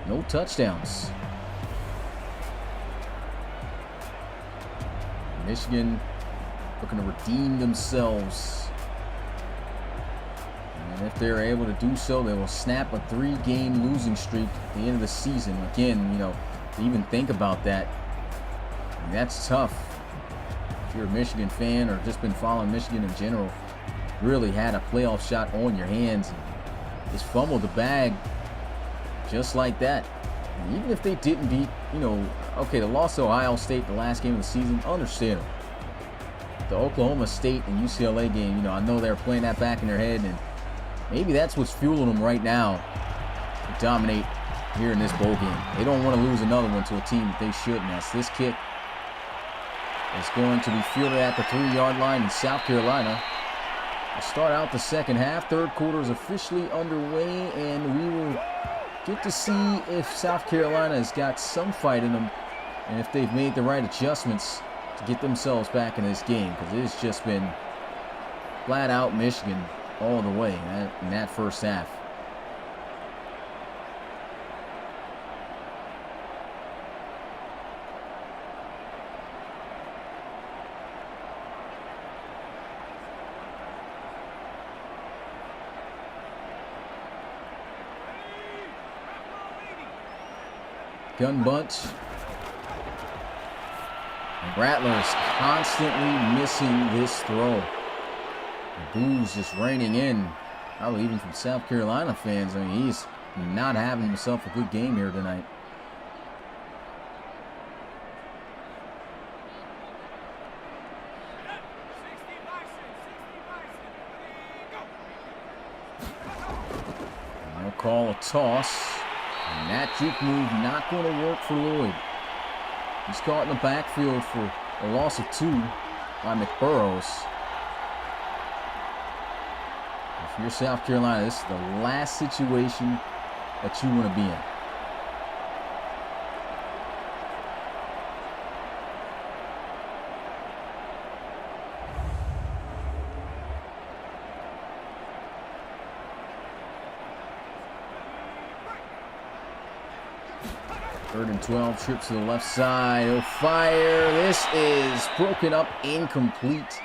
No touchdowns. Michigan looking to redeem themselves. And if they're able to do so, they will snap a 3-game losing streak at the end of the season. Again, you know, to even think about that, that's tough. If you're a Michigan fan or just been following Michigan in general, really had a playoff shot on your hands and just fumbled the bag just like that. And even if they didn't beat, you know, okay, the loss to Ohio State the last game of the season, understandable. The Oklahoma State and UCLA game, you know, I know they're playing that back in their head, and maybe that's what's fueling them right now to dominate here in this bowl game. They don't want to lose another one to a team that they shouldn't. That's this kick. It's going to be fielded at the 3-yard line in South Carolina. We'll start out the second half. Third quarter is officially underway, and we will get to see if South Carolina has got some fight in them and if they've made the right adjustments to get themselves back in this game, because it has just been flat out Michigan all the way in that first half. Gun bunch. And Rattler's constantly missing this throw. The boos just raining in, probably even from South Carolina fans. I mean, he's not having himself a good game here tonight. And they'll call a toss. And that juke move not going to work for Lloyd. He's caught in the backfield for a loss of 2 by McBurrows. If you're South Carolina, this is the last situation that you want to be in. Third and 12, trips to the left side. He'll fire. This is broken up, incomplete.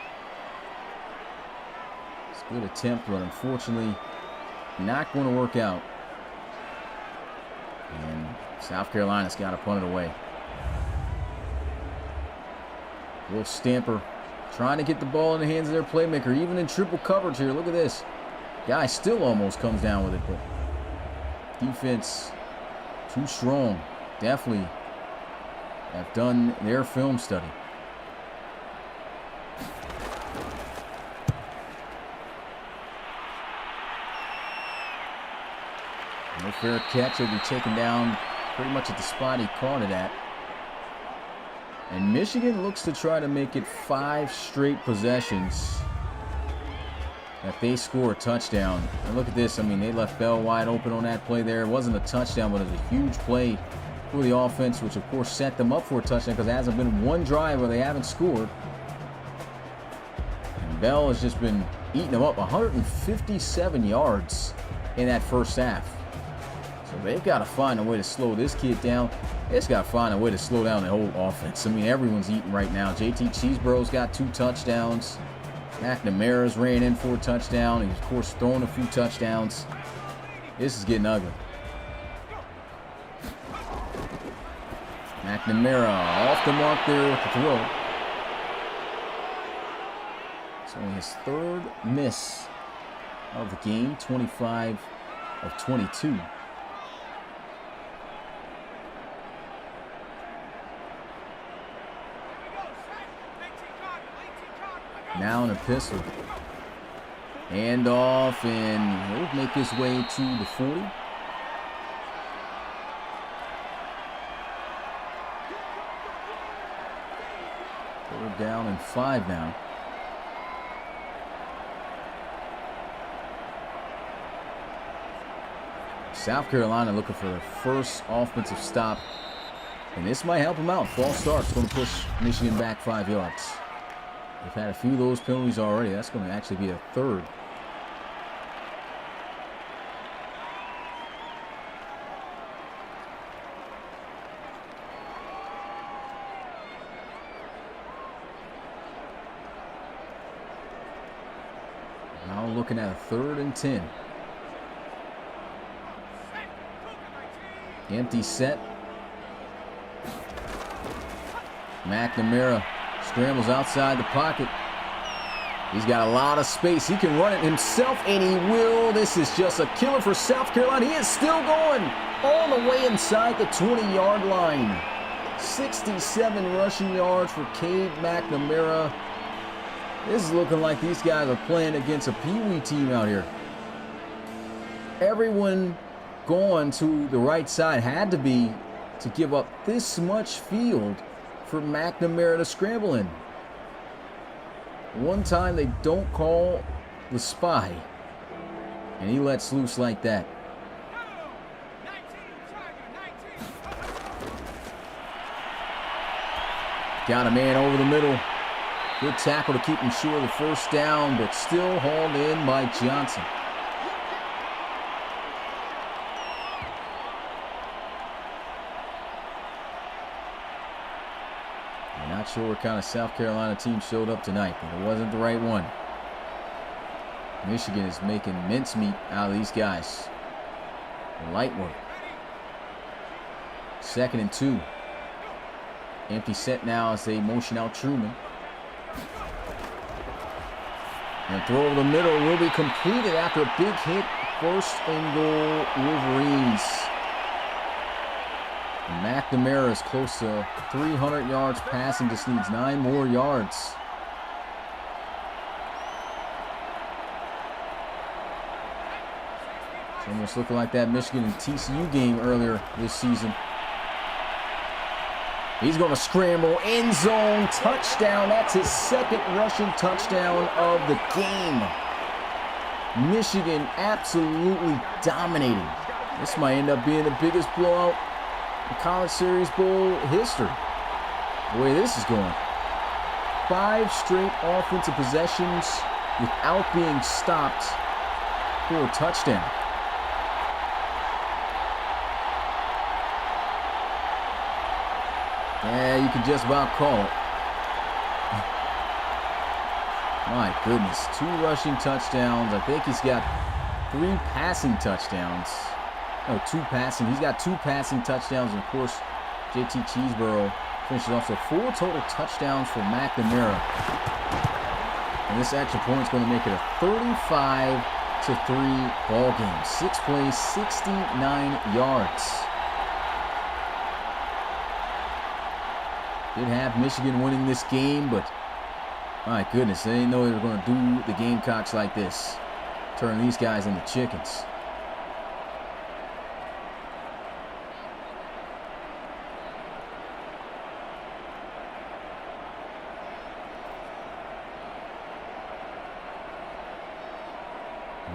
It's a good attempt, but unfortunately not going to work out. And South Carolina's got to punt it away. Will Stamper trying to get the ball in the hands of their playmaker, even in triple coverage here. Look at this. Guy still almost comes down with it, but defense too strong. Definitely have done their film study. a fair catch. He'll be taken down pretty much at the spot he caught it at. And Michigan looks to try to make it 5 straight possessions that they score a touchdown. And look at this. I mean, they left Bell wide open on that play there. It wasn't a touchdown, but it was a huge play for the offense, which of course set them up for a touchdown because there hasn't been one drive where they haven't scored. And Bell has just been eating them up. 157 yards in that first half. So they've got to find a way to slow this kid down. It's got to find a way to slow down the whole offense. I mean, everyone's eating right now. JT Cheeseborough's got 2 touchdowns. McNamara's ran in for a touchdown. He's, of course, throwing a few touchdowns. This is getting ugly. McNamara off the mark there with the throw. It's only his 3rd miss of the game, 25 of 22. Now in a pistol. Hand off, and he'll make his way to the 40. Third down and 5 now. South Carolina looking for their first offensive stop. And this might help them out. False start's going to push Michigan back 5 yards. They've had a few of those penalties already. That's going to actually be a 3rd. Now looking at a 3rd and 10. Empty set. McNamara scrambles outside the pocket. He's got a lot of space. He can run it himself, and he will. This is just a killer for South Carolina. He is still going all the way inside the 20-yard line. 67 rushing yards for Cade McNamara. This is looking like these guys are playing against a Pee-wee team out here. Everyone going to the right side had to be to give up this much field for McNamara to scramble in. One time they don't call the spy, and he lets loose like that. Got a man over the middle. Good tackle to keep him sure of the first down, but still hauled in by Johnson. Not sure what kind of South Carolina team showed up tonight, but it wasn't the right one. Michigan is making mincemeat out of these guys. Light work. 2nd and 2. Empty set now as they motion out Truman. And throw over the middle will be completed after a big hit. 1st and goal, Wolverines. McNamara is close to 300 yards passing, just needs 9 more yards. It's almost looking like that Michigan and TCU game earlier this season. He's going to scramble, end zone, touchdown. That's his 2nd rushing touchdown of the game. Michigan absolutely dominating. This might end up being the biggest blowout in College Series Bowl history. The way this is going. 5 straight offensive possessions without being stopped for a touchdown. Yeah, you can just about call it. My goodness, 2 rushing touchdowns. I think he's got 3 passing touchdowns. No, 2 passing. He's got 2 passing touchdowns. And, of course, JT Cheeseborough finishes off. So 4 total touchdowns for McNamara. And this extra point is going to make it a 35-3 ball game. 6 plays, 69 yards. Did have Michigan winning this game, but my goodness, they didn't know they were going to do the Gamecocks like this. Turn these guys into chickens.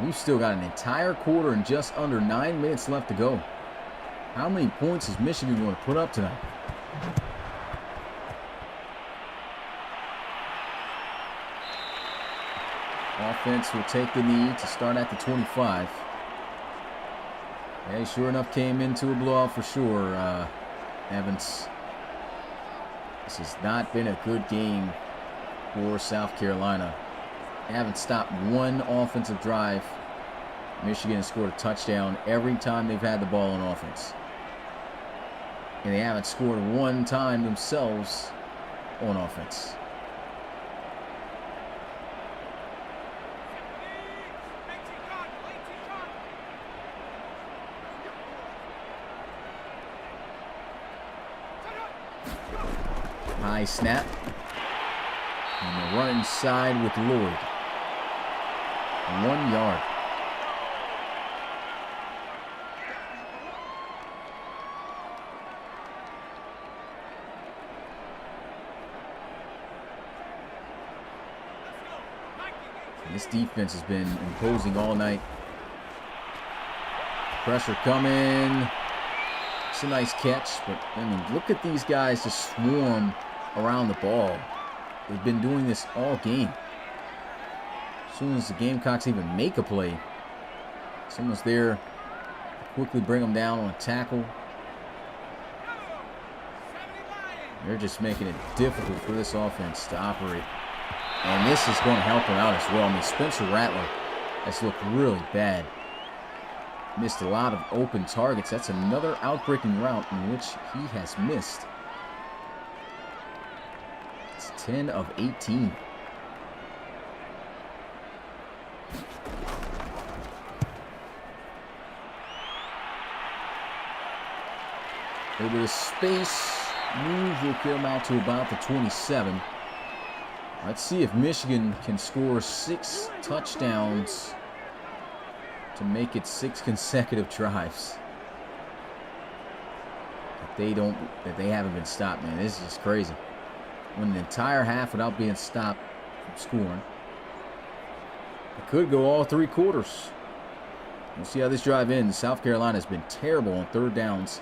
We've still got an entire quarter and just under 9 minutes left to go. How many points is Michigan going to put up tonight? Offense will take the knee to start at the 25. Hey, sure enough, came into a blowout for sure, Evans. This has not been a good game for South Carolina. They haven't stopped one offensive drive. Michigan has scored a touchdown every time they've had the ball on offense. And they haven't scored one time themselves on offense. High snap. And the run inside with Lloyd. 1 yard. And this defense has been imposing all night. Pressure coming. It's a nice catch, but I mean, look at these guys just swarm around the ball. They've been doing this all game. As soon as the Gamecocks even make a play, someone's there to quickly bring them down on a tackle. They're just making it difficult for this offense to operate. And this is going to help them out as well. I mean, Spencer Rattler has looked really bad. Missed a lot of open targets. That's another outbreaking route in which he has missed. It's 10 of 18. Over the space, move will kill him out to about the 27. Let's see if Michigan can score 6 touchdowns to make it 6 consecutive drives. That they haven't been stopped, man. This is just crazy. Went an entire half without being stopped from scoring. It could go all 3 quarters. We'll see how this drive ends. South Carolina has been terrible on third downs.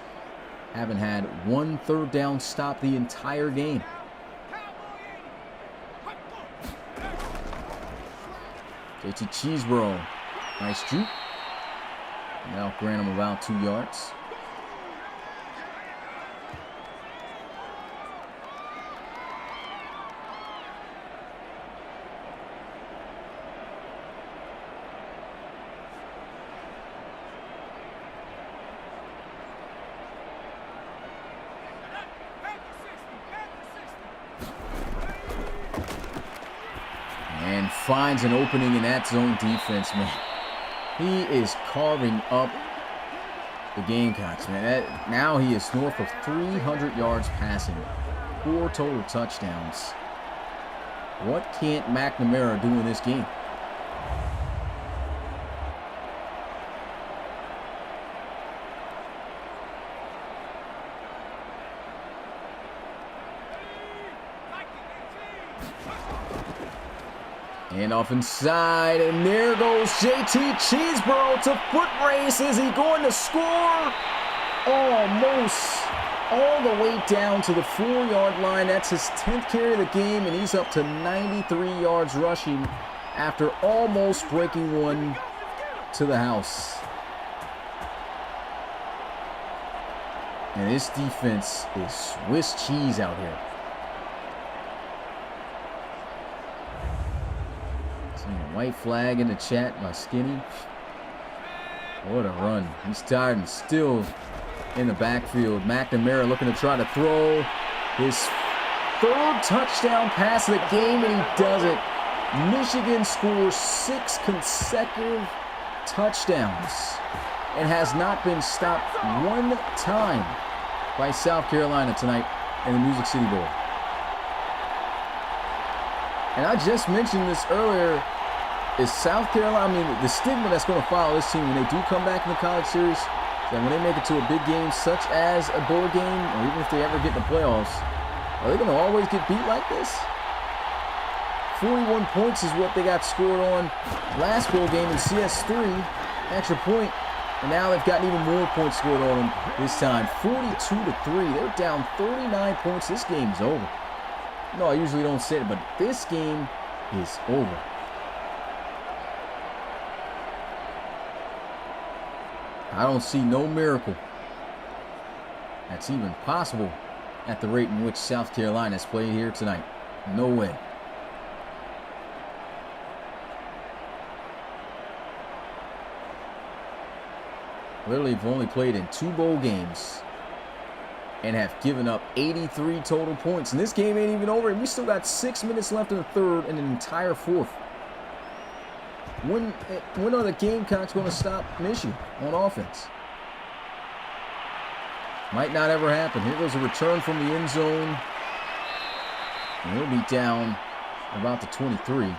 Haven't had 1 third down stop the entire game. JT Cheeseborough. Nice juke. Now grant him about 2 yards. And finds an opening in that zone defense, man. He is carving up the Gamecocks, man. Now he is north of 300 yards passing. 4 total touchdowns. What can't McNamara do in this game? And off inside, and there goes JT Cheeseborough to foot race. Is he going to score? Almost all the way down to the 4-yard line. That's his 10th carry of the game, and he's up to 93 yards rushing after almost breaking one to the house. And this defense is Swiss cheese out here. White flag in the chat by Skinny. What a run. He's tired and still in the backfield. McNamara looking to try to throw his 3rd touchdown pass of the game, and he does it. Michigan scores 6 consecutive touchdowns and has not been stopped one time by South Carolina tonight in the Music City Bowl. And I just mentioned this earlier. Is South Carolina, I mean, the stigma that's going to follow this team when they do come back in the college series, that when they make it to a big game such as a bowl game, or even if they ever get in the playoffs, are they going to always get beat like this? 41 points is what they got scored on last bowl game in CS3. Extra point. And now they've gotten even more points scored on them this time. 42-3. They're down 39 points. This game's over. No, I usually don't say it, but this game is over. I don't see no miracle that's even possible at the rate in which South Carolina has played here tonight. No way. Literally have only played in 2 bowl games and have given up 83 total points. And this game ain't even over. We still got 6 minutes left in the third and an entire fourth. When are the Gamecocks going to stop Michigan on offense? Might not ever happen. Here goes a return from the end zone. And he'll be down about the 23.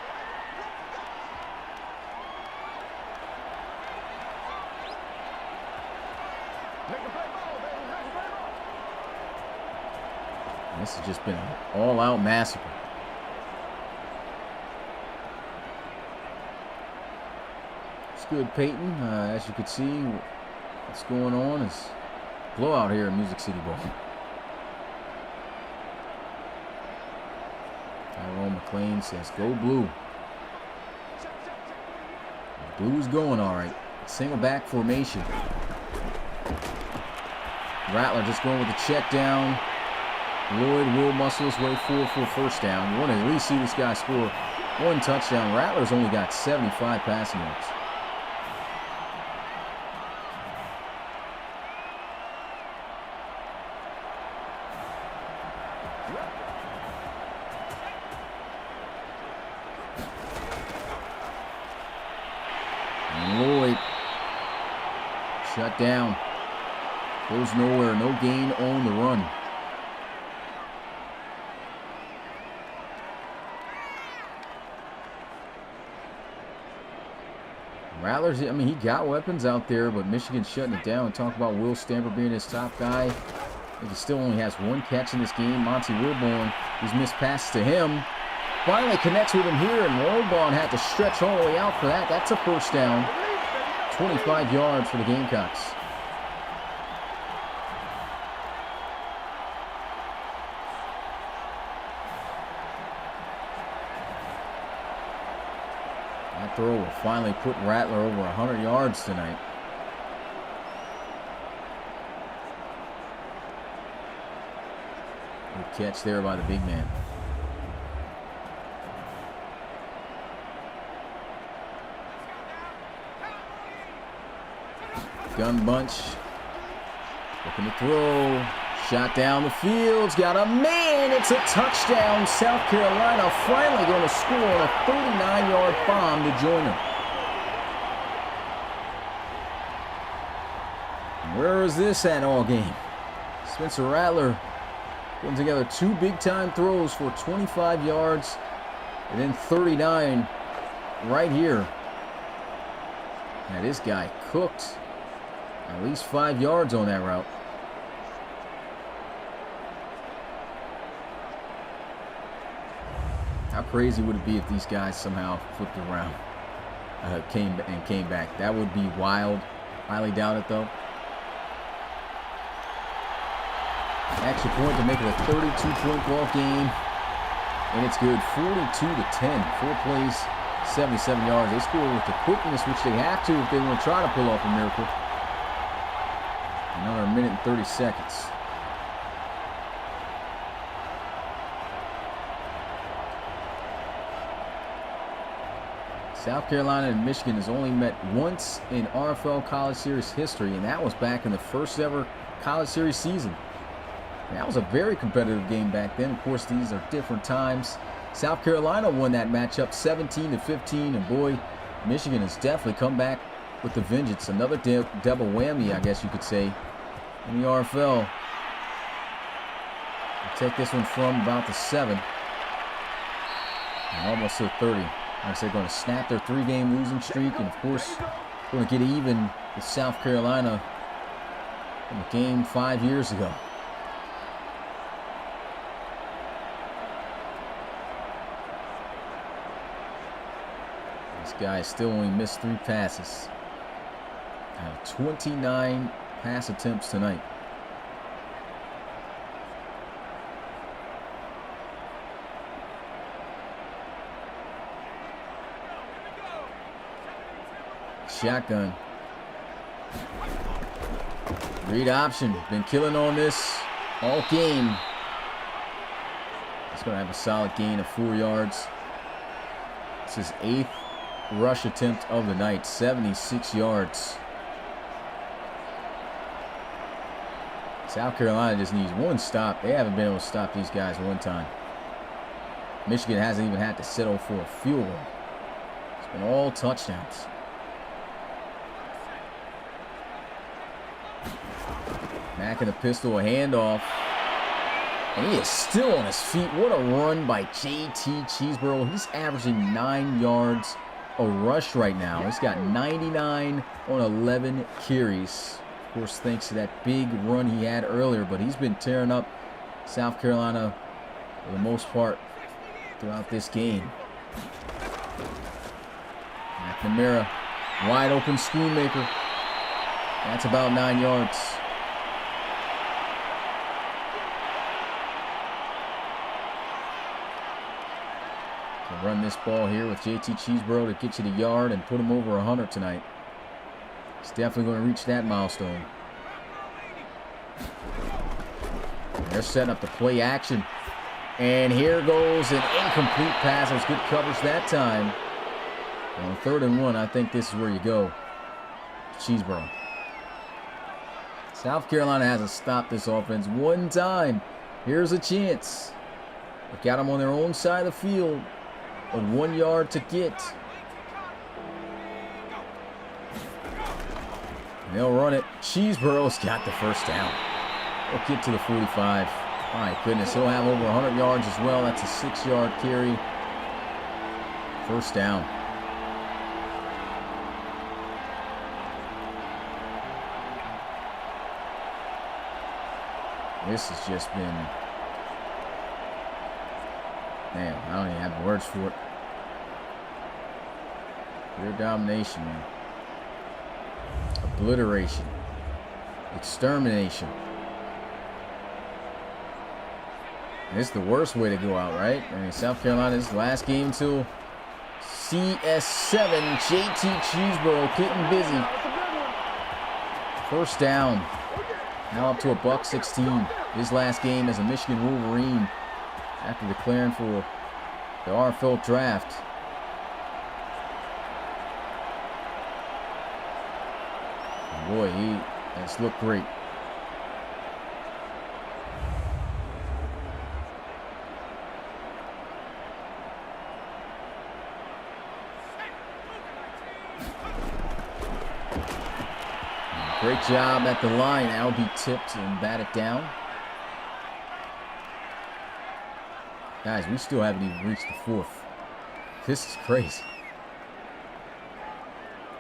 This has just been an all-out massacre. It's good, Peyton. As you can see, what's going on is blowout here in Music City Bowl. Tyrone McClain says, "Go blue." Blue's going all right. Single back formation. Rattler just going with the check down. Lloyd will muscle his way forward for a first down. You want to at least see this guy score 1 touchdown. Rattler's only got 75 passing yards. And Lloyd shut down. Goes nowhere. No gain on the run. Rattler's, I mean, he got weapons out there, but Michigan's shutting it down. Talk about Will Stamper being his top guy. I think he still only has 1 catch in this game. Monty Wilborn, who's missed passes to him, finally connects with him here, and Wilborn had to stretch all the way out for that. That's a first down. 25 yards for the Gamecocks. Throw will finally put Rattler over 100 yards tonight. Good catch there by the big man. Gun bunch. Looking to throw. Shot down the field. Got a man. It's a touchdown. South Carolina finally going to score on a 39-yard bomb to join them. Where is this at all game? Spencer Rattler putting together 2 big-time throws for 25 yards and then 39 right here. Now this guy cooked at least 5 yards on that route. How crazy would it be if these guys somehow flipped around, came back? That would be wild. Highly doubt it though. Extra point to make it a 32-point ball game, and it's good. 42-10. 4 plays, 77 yards. They score with the quickness which they have to if they want to try to pull off a miracle. Another minute and 30 seconds. South Carolina and Michigan has only met once in RFL College Series history, and that was back in the first ever College Series season. And that was a very competitive game back then. Of course, these are different times. South Carolina won that matchup 17-15, and boy, Michigan has definitely come back with the vengeance. Another double whammy, I guess you could say, in the RFL. We'll take this one from about the 7 and almost to the 30. Like I said, going to snap their 3-game losing streak, and of course, going to get even with South Carolina in the game 5 years ago. This guy still only missed 3 passes. Out of 29 pass attempts tonight. Shotgun. Read option. Been killing on this all game. He's going to have a solid gain of 4 yards. It's his 8th rush attempt of the night. 76 yards. South Carolina just needs 1 stop. They haven't been able to stop these guys 1 time. Michigan hasn't even had to settle for a field goal. It's been all touchdowns. Back in the pistol, a handoff. And he is still on his feet. What a run by J.T. Cheeseborough. He's averaging 9 yards a rush right now. He's got 99 on 11 carries. Of course, thanks to that big run he had earlier. But he's been tearing up South Carolina for the most part throughout this game. McNamara, wide open Schoonmaker. That's about 9 yards. Run this ball here with J.T. Cheeseborough to get you the yard and put him over 100 tonight. He's definitely going to reach that milestone. And they're setting up the play action. And here goes an incomplete pass. It was good coverage that time. On 3rd and 1, I think this is where you go. Cheeseborough. South Carolina hasn't stopped this offense 1 time. Here's a chance. They've got them on their own side of the field. A 1 yard to get. And they'll run it. Cheeseborough's got the first down. They'll get to the 45. My goodness, he'll have over 100 yards as well. That's a 6-yard carry. First down. This has just been... Man, I don't even have words for it. Pure domination, man. Obliteration. Extermination. And this is the worst way to go out, right? I mean, South Carolina's last game until CS5. J.T. Cheeseborough getting busy. First down. Now up to a $1.16. His last game as a Michigan Wolverine. After declaring for the RFL draft. And boy, he has looked great. Great job at the line. Now be tipped and batted down. Guys, we still haven't even reached the 4th. This is crazy.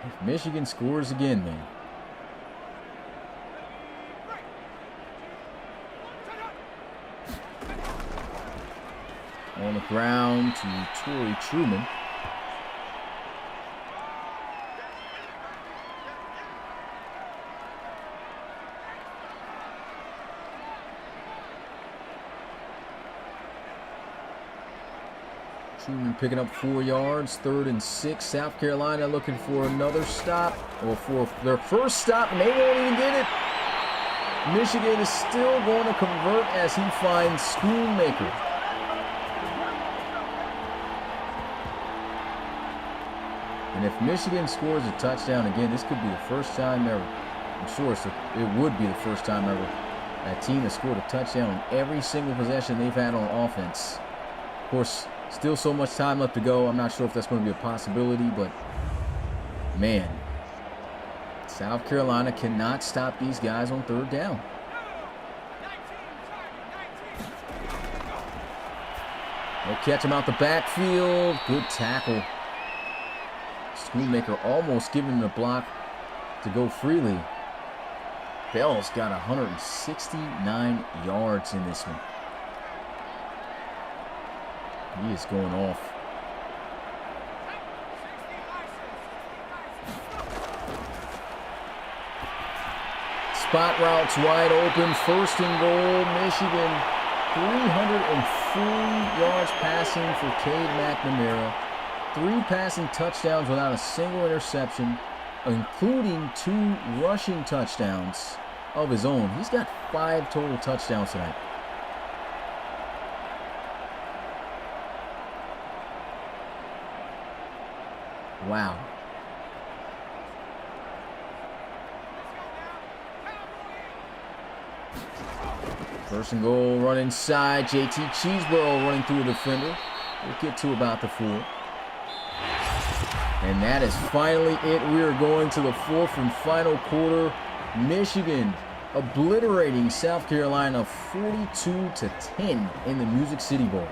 If Michigan scores again, man. On the ground to Torrey Truman. Truman picking up 4 yards, 3rd and 6. South Carolina looking for another stop, or for their first stop, and they won't even get it. Michigan is still going to convert as he finds Schoonmaker. And if Michigan scores a touchdown again, this could be the first time ever. I'm sure it would be the first time ever. A team that scored a touchdown on every single possession they've had on offense. Of course, still so much time left to go. I'm not sure if that's going to be a possibility, but man, South Carolina cannot stop these guys on 3rd down. They'll catch him out the backfield. Good tackle. Schoonmaker almost giving him a block to go freely. Bell's got 169 yards in this one. He is going off. Spot routes wide open. First and goal, Michigan. 340 yards passing for Cade McNamara. 3 passing touchdowns without a single interception, including 2 rushing touchdowns of his own. He's got 5 total touchdowns tonight. Wow. First and goal, run inside. JT Cheeseborough running through a defender. We'll get to about the 4. And that is finally it. We are going to the 4th and final quarter. Michigan obliterating South Carolina 42-10 in the Music City Bowl.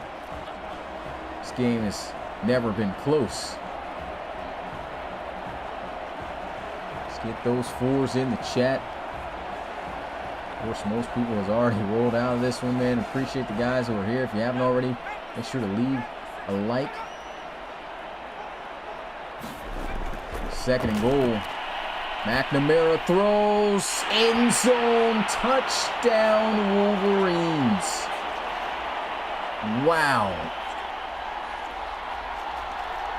This game has never been close. Let's get those 4s in the chat. Of course, most people has already rolled out of this one, man. Appreciate the guys who are here. If you haven't already, make sure to leave a like. Second and goal. McNamara throws, end zone, touchdown Wolverines. Wow.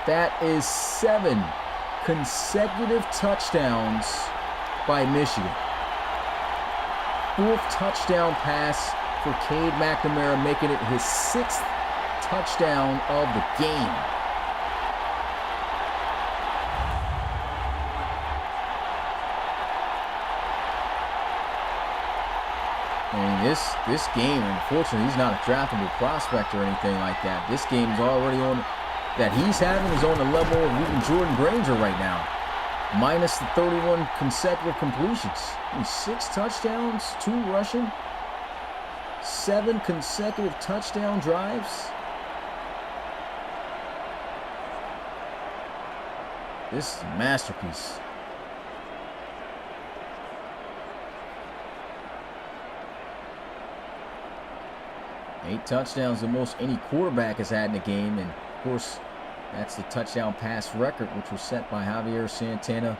That is 7 consecutive touchdowns by Michigan. 4th touchdown pass for Cade McNamara, making it his 6th touchdown of the game. And this game, unfortunately, he's not a draftable prospect or anything like that. This game's already on, that he's having is on the level of even Jordan Granger right now. Minus the 31 consecutive completions. 6 touchdowns, 2 rushing, 7 consecutive touchdown drives. This is a masterpiece. Eight touchdowns, the most any quarterback has had in a game. And, of course, that's the touchdown pass record, which was set by Javier Santana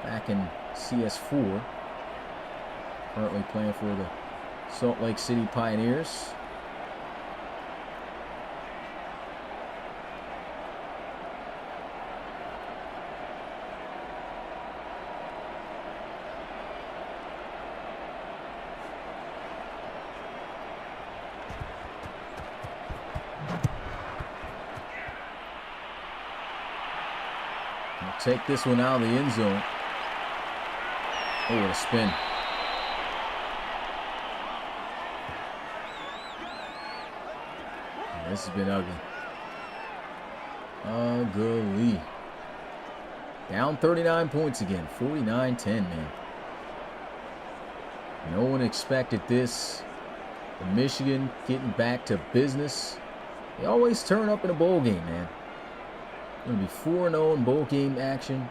back in CS5. Currently playing for the Salt Lake City Pioneers. Take this one out of the end zone. Oh, what a spin. This has been ugly. Ugly. Down 39 points again. 49-10, man. No one expected this. The Michigan getting back to business. They always turn up in a bowl game, man. Going to be 4-0 in bowl game action.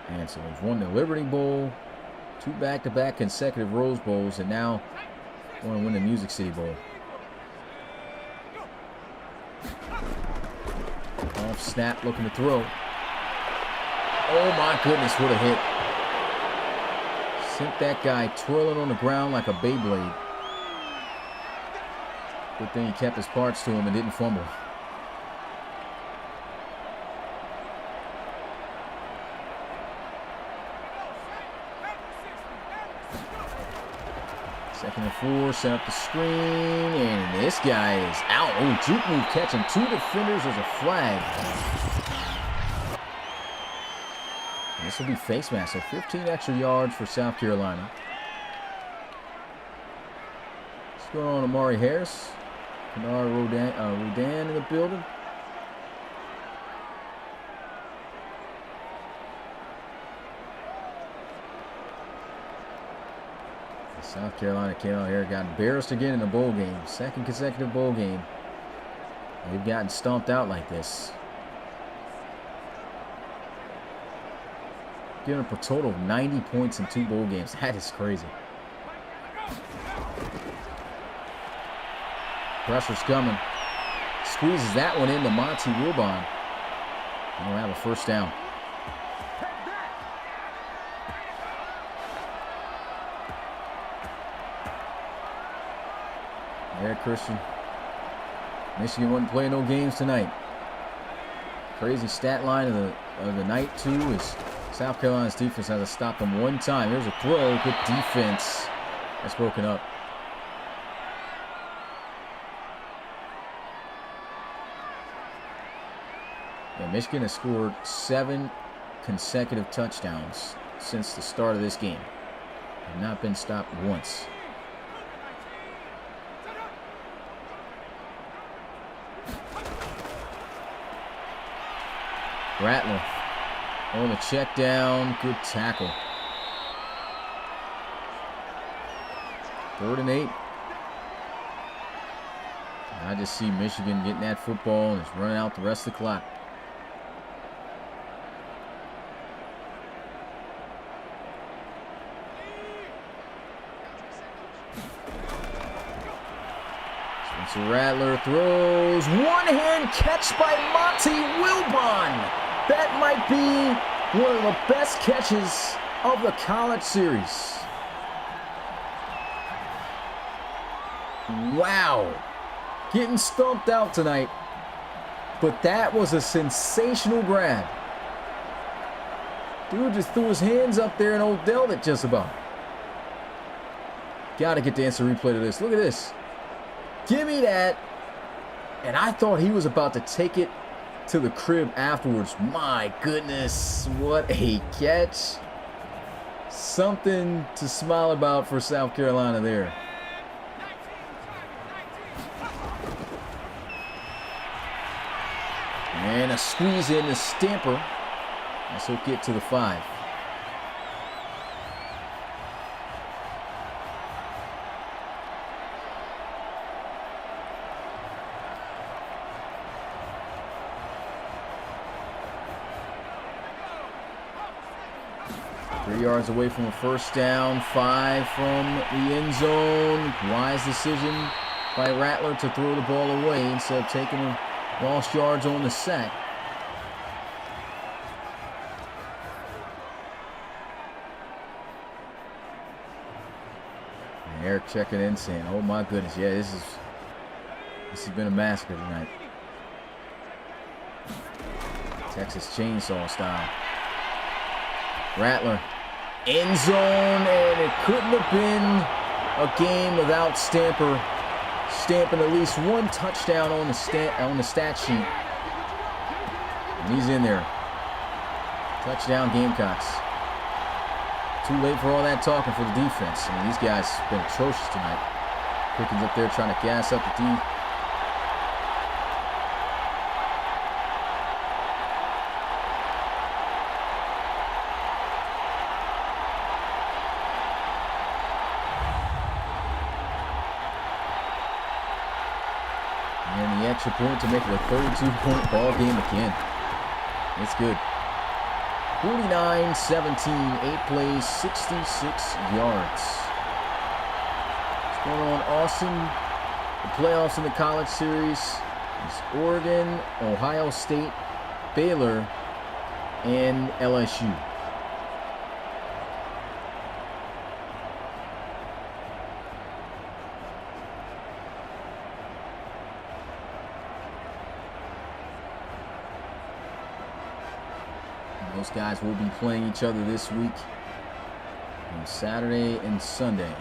And so they've won the Liberty Bowl, 2 back-to-back consecutive Rose Bowls, and now want to win the Music City Bowl. Off snap, looking to throw. Oh my goodness, what a hit. Sent that guy twirling on the ground like a Beyblade. Good thing he kept his parts to him and didn't fumble. Second and 4, set up the screen, and this guy is out. Oh, juke move catching 2 defenders as a flag. And this will be face mask, so 15 extra yards for South Carolina. What's going on, Amari Harris? Bernard Rodan in the building. South Carolina came out here, got embarrassed again in the bowl game. 2nd consecutive bowl game. They've gotten stomped out like this. Giving up a total of 90 points in 2 bowl games. That is crazy. Pressure's coming. Squeezes that one into Monty Wilbon. And we'll have a first down. Yeah, Christian. Michigan wasn't playing no games tonight. Crazy stat line of the night, too, is South Carolina's defense hasn't stopped them one time. Here's a throw. Good defense. That's broken up. Yeah, Michigan has scored 7 consecutive touchdowns since the start of this game. Have not been stopped once. Rattler on the check down. Good tackle. 3rd and 8. I just see Michigan getting that football and just running out the rest of the clock. Spencer Rattler throws. One-hand catch by Monty Wilbon. That might be one of the best catches of the college series. Wow. Getting stumped out tonight. But that was a sensational grab. Dude just threw his hands up there and Odell'd it just about. Gotta get the instant replay to this. Look at this. Give me that. And I thought he was about to take it to the crib afterwards. My goodness, what a catch. Something to smile about for South Carolina there. And a squeeze in the Stamper. This will get to the 5. Yards away from a first down, 5 from the end zone. Wise decision by Rattler to throw the ball away instead of taking the lost yards on the sack. And Eric checking in saying, oh my goodness, yeah, this has been a massacre tonight. Texas Chainsaw style. Rattler. End zone, and it couldn't have been a game without Stamper stamping at least 1 touchdown on the stat sheet. And he's in there. Touchdown Gamecocks. Too late for all that talking for the defense. I mean, these guys have been atrocious tonight. Pickens up there trying to gas up the D. And the extra point to make it a 32-point ball game again. It's good. 49-17, 8 plays, 66 yards. What's going on, Austin? The playoffs in the college series is Oregon, Ohio State, Baylor, and LSU. Those guys will be playing each other this week on Saturday and Sunday.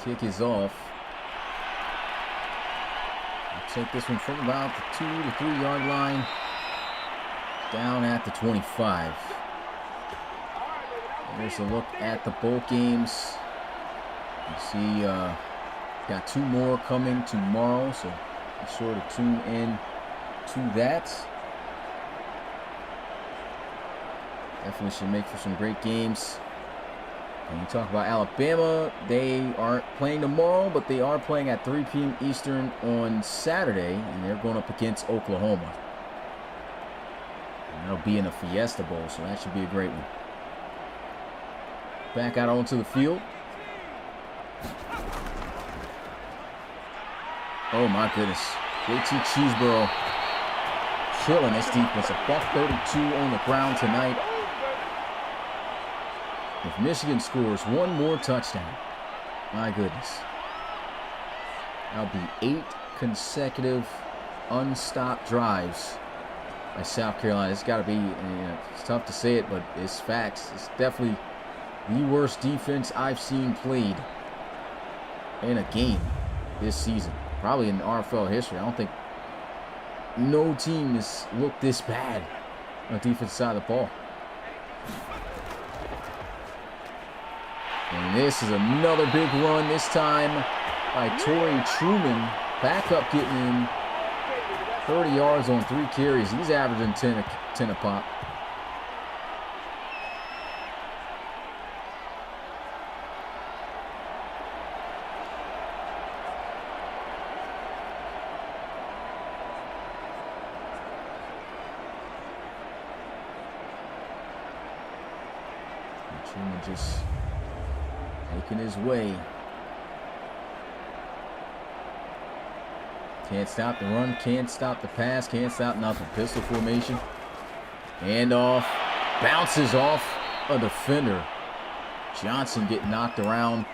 Kick is off. I'll take this one from about the 2 to 3 yard line down at the 25. There's a look at the bowl games. You see, got 2 more coming tomorrow, so be sure to tune in to that. Definitely should make for some great games. And you talk about Alabama, they aren't playing tomorrow, but they are playing at 3 p.m. Eastern on Saturday, and they're going up against Oklahoma. And that'll be in a Fiesta Bowl, so that should be a great one. Back out onto the field. Oh my goodness. JT Cheeseborough killing this defense. A buck 32 on the ground tonight. If Michigan scores one more touchdown, my goodness, that'll be 8 consecutive unstopped drives by South Carolina. It's got to be, it's tough to say it, but it's facts. It's definitely the worst defense I've seen played in a game this season. Probably in RFL history. I don't think no team has looked this bad on the defensive side of the ball. And this is another big run, this time by Torrey Truman. Backup getting in 30 yards on 3 carries. He's averaging 10 a pop. And Truman just making his way. Can't stop the run, can't stop the pass, can't stop nothing. Pistol formation. Handoff. Bounces off a defender. Johnson getting knocked around.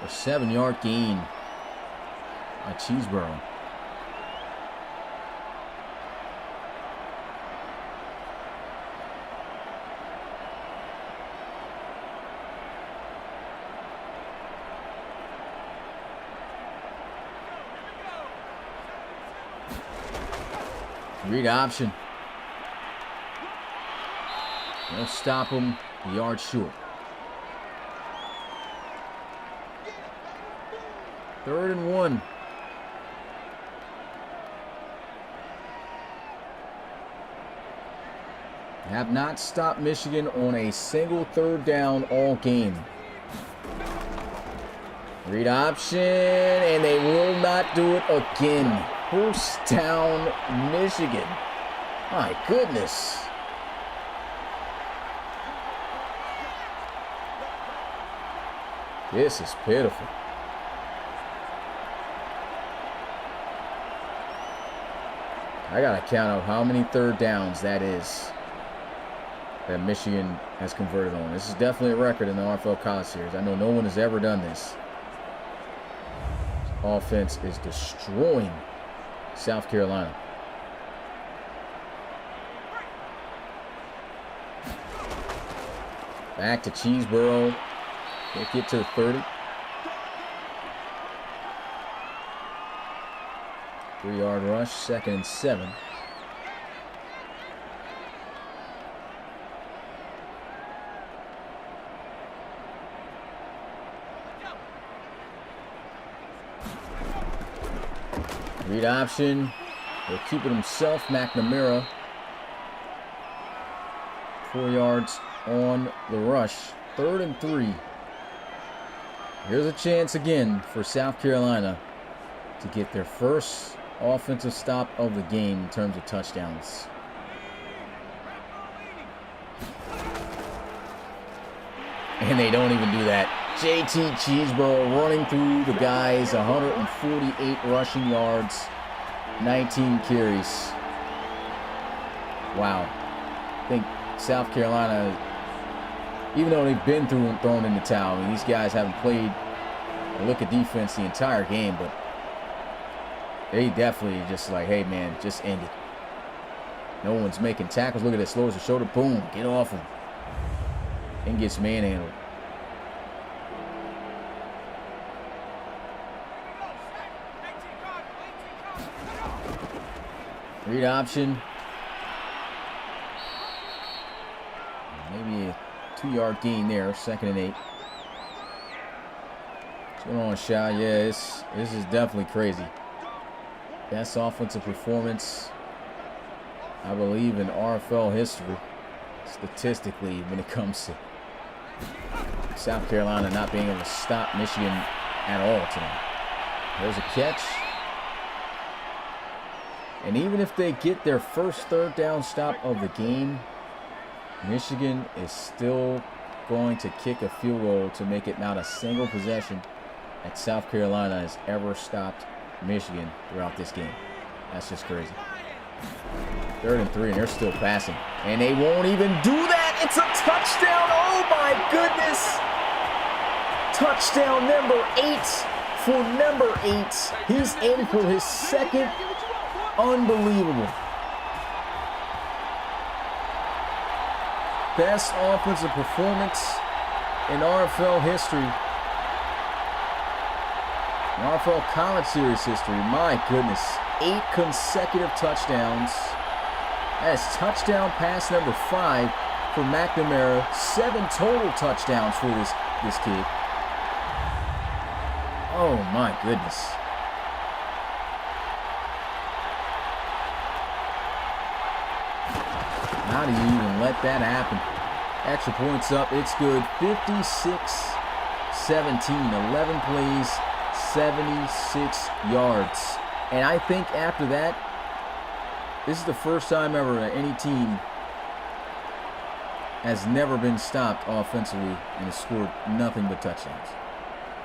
A 7-yard gain by Cheeseborough. Read option. They'll stop him a yard short. 3rd and 1. Have not stopped Michigan on a single 3rd down all game. Read option, and they will not do it again. First down, Michigan. My goodness. This is pitiful. I gotta count out how many 3rd downs that is that Michigan has converted on. This is definitely a record in the RFL College Series. I know no one has ever done this. This offense is destroying South Carolina. Back to Cheeseborough. Can't get to the 30. 3-yard rush, 2nd and 7. Read option. He'll keep it himself. McNamara. 4 yards on the rush. 3rd and 3. Here's a chance again for South Carolina to get their first offensive stop of the game in terms of touchdowns. And they don't even do that. JT Cheeseborough running through the guys, 148 rushing yards, 19 carries. Wow. I think South Carolina, even though they've been through and thrown in the towel, I mean, these guys haven't played a look at defense the entire game, but they definitely just like, hey, man, just end it. No one's making tackles. Look at this. Lowers the shoulder. Boom. Get off him. And gets manhandled. Read option. Maybe a 2-yard gain there. 2nd and 8. What's going on, Shy? Yeah, this is definitely crazy. Best offensive performance, I believe, in RFL history, statistically, when it comes to South Carolina not being able to stop Michigan at all tonight. There's a catch. And even if they get their first 3rd down stop of the game, Michigan is still going to kick a field goal to make it not a single possession that South Carolina has ever stopped Michigan throughout this game. That's just crazy. 3rd and 3, and they're still passing. And they won't even do that. It's a touchdown. Oh, my goodness. Touchdown number 8 for number 8. He's in for his 2nd. Unbelievable. Best offensive performance in RFL history. In RFL College Series history. My goodness. 8 consecutive touchdowns. That's touchdown pass number 5 for McNamara. 7 total touchdowns for this kid. Oh my goodness. How do you even let that happen? Extra points up. It's good. 56-17. 11 plays, 76 yards. And I think after that, this is the first time ever that any team has never been stopped offensively and has scored nothing but touchdowns.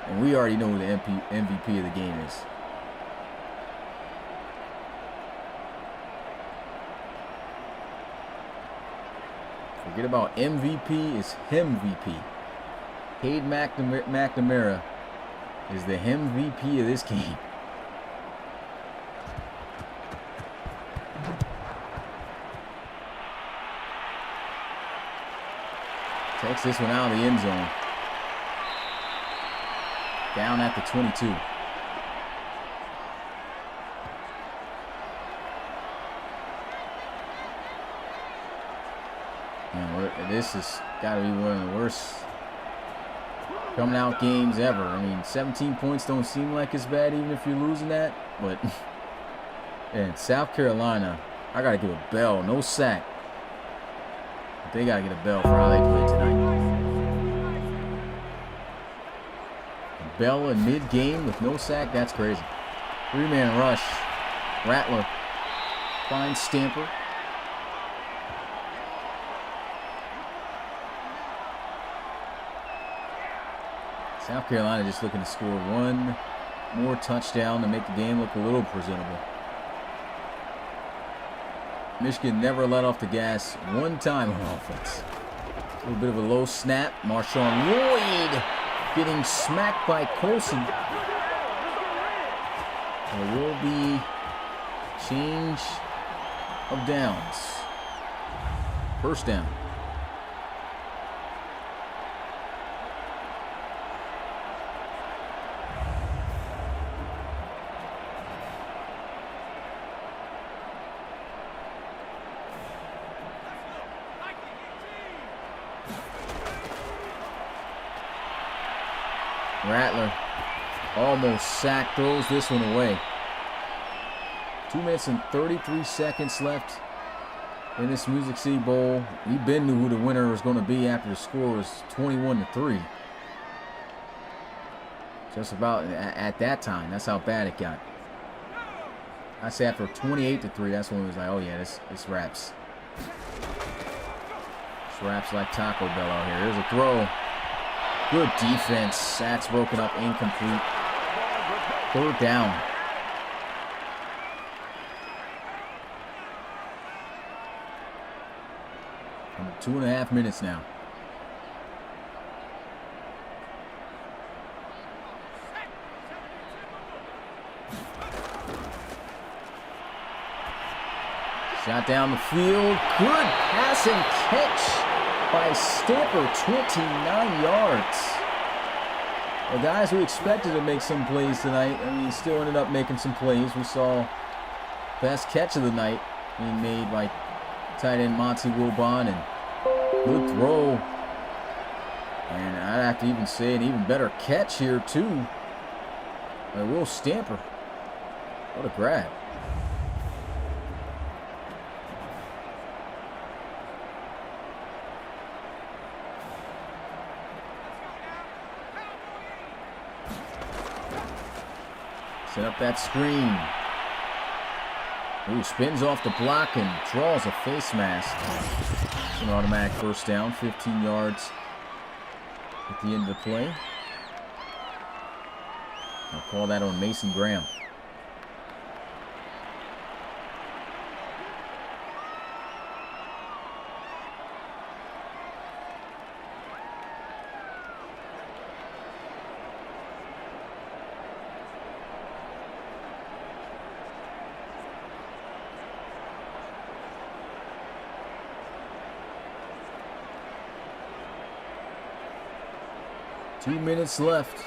And we already know who the MVP of the game is. Forget about MVP, it's him VP. Cade McNamara is the him VP of this game. Takes this one out of the end zone. Down at the 22. Man, this has got to be one of the worst coming out games ever. I mean, 17 points don't seem like it's bad even if you're losing that. But in South Carolina, I got to give a bell. No sack. But they got to get a bell for how they played tonight. Bell in mid-game with no sack, that's crazy. 3-man rush. Rattler finds Stamper. South Carolina just looking to score one more touchdown to make the game look a little presentable. Michigan never let off the gas one time on offense. A little bit of a low snap. Marshawn Lloyd getting smacked by Colson. There will be change of downs. First down. Rattler almost sacked, throws this one away. 2 minutes and 33 seconds left in this Music City Bowl. We been knew who the winner was going to be after the score was 21-3. Just about at that time. That's how bad it got. I say after 28-3, that's when it was like, oh yeah, this wraps. This wraps like Taco Bell out here. Here's a throw. Good defense. That's broken up, incomplete. 3rd down. Under 2.5 minutes now. Shot down the field. Good pass and catch by Stamper, 29 yards. The guys we expected to make some plays tonight, I mean, still ended up making some plays. We saw best catch of the night being made by tight end Monty Wilbon, and good throw. And I'd have to even say an even better catch here too by Will Stamper. What a grab. Set up that screen. Ooh, spins off the block and draws a face mask. It's an automatic first down, 15 yards at the end of the play. I'll call that on Mason Graham. 2 minutes left.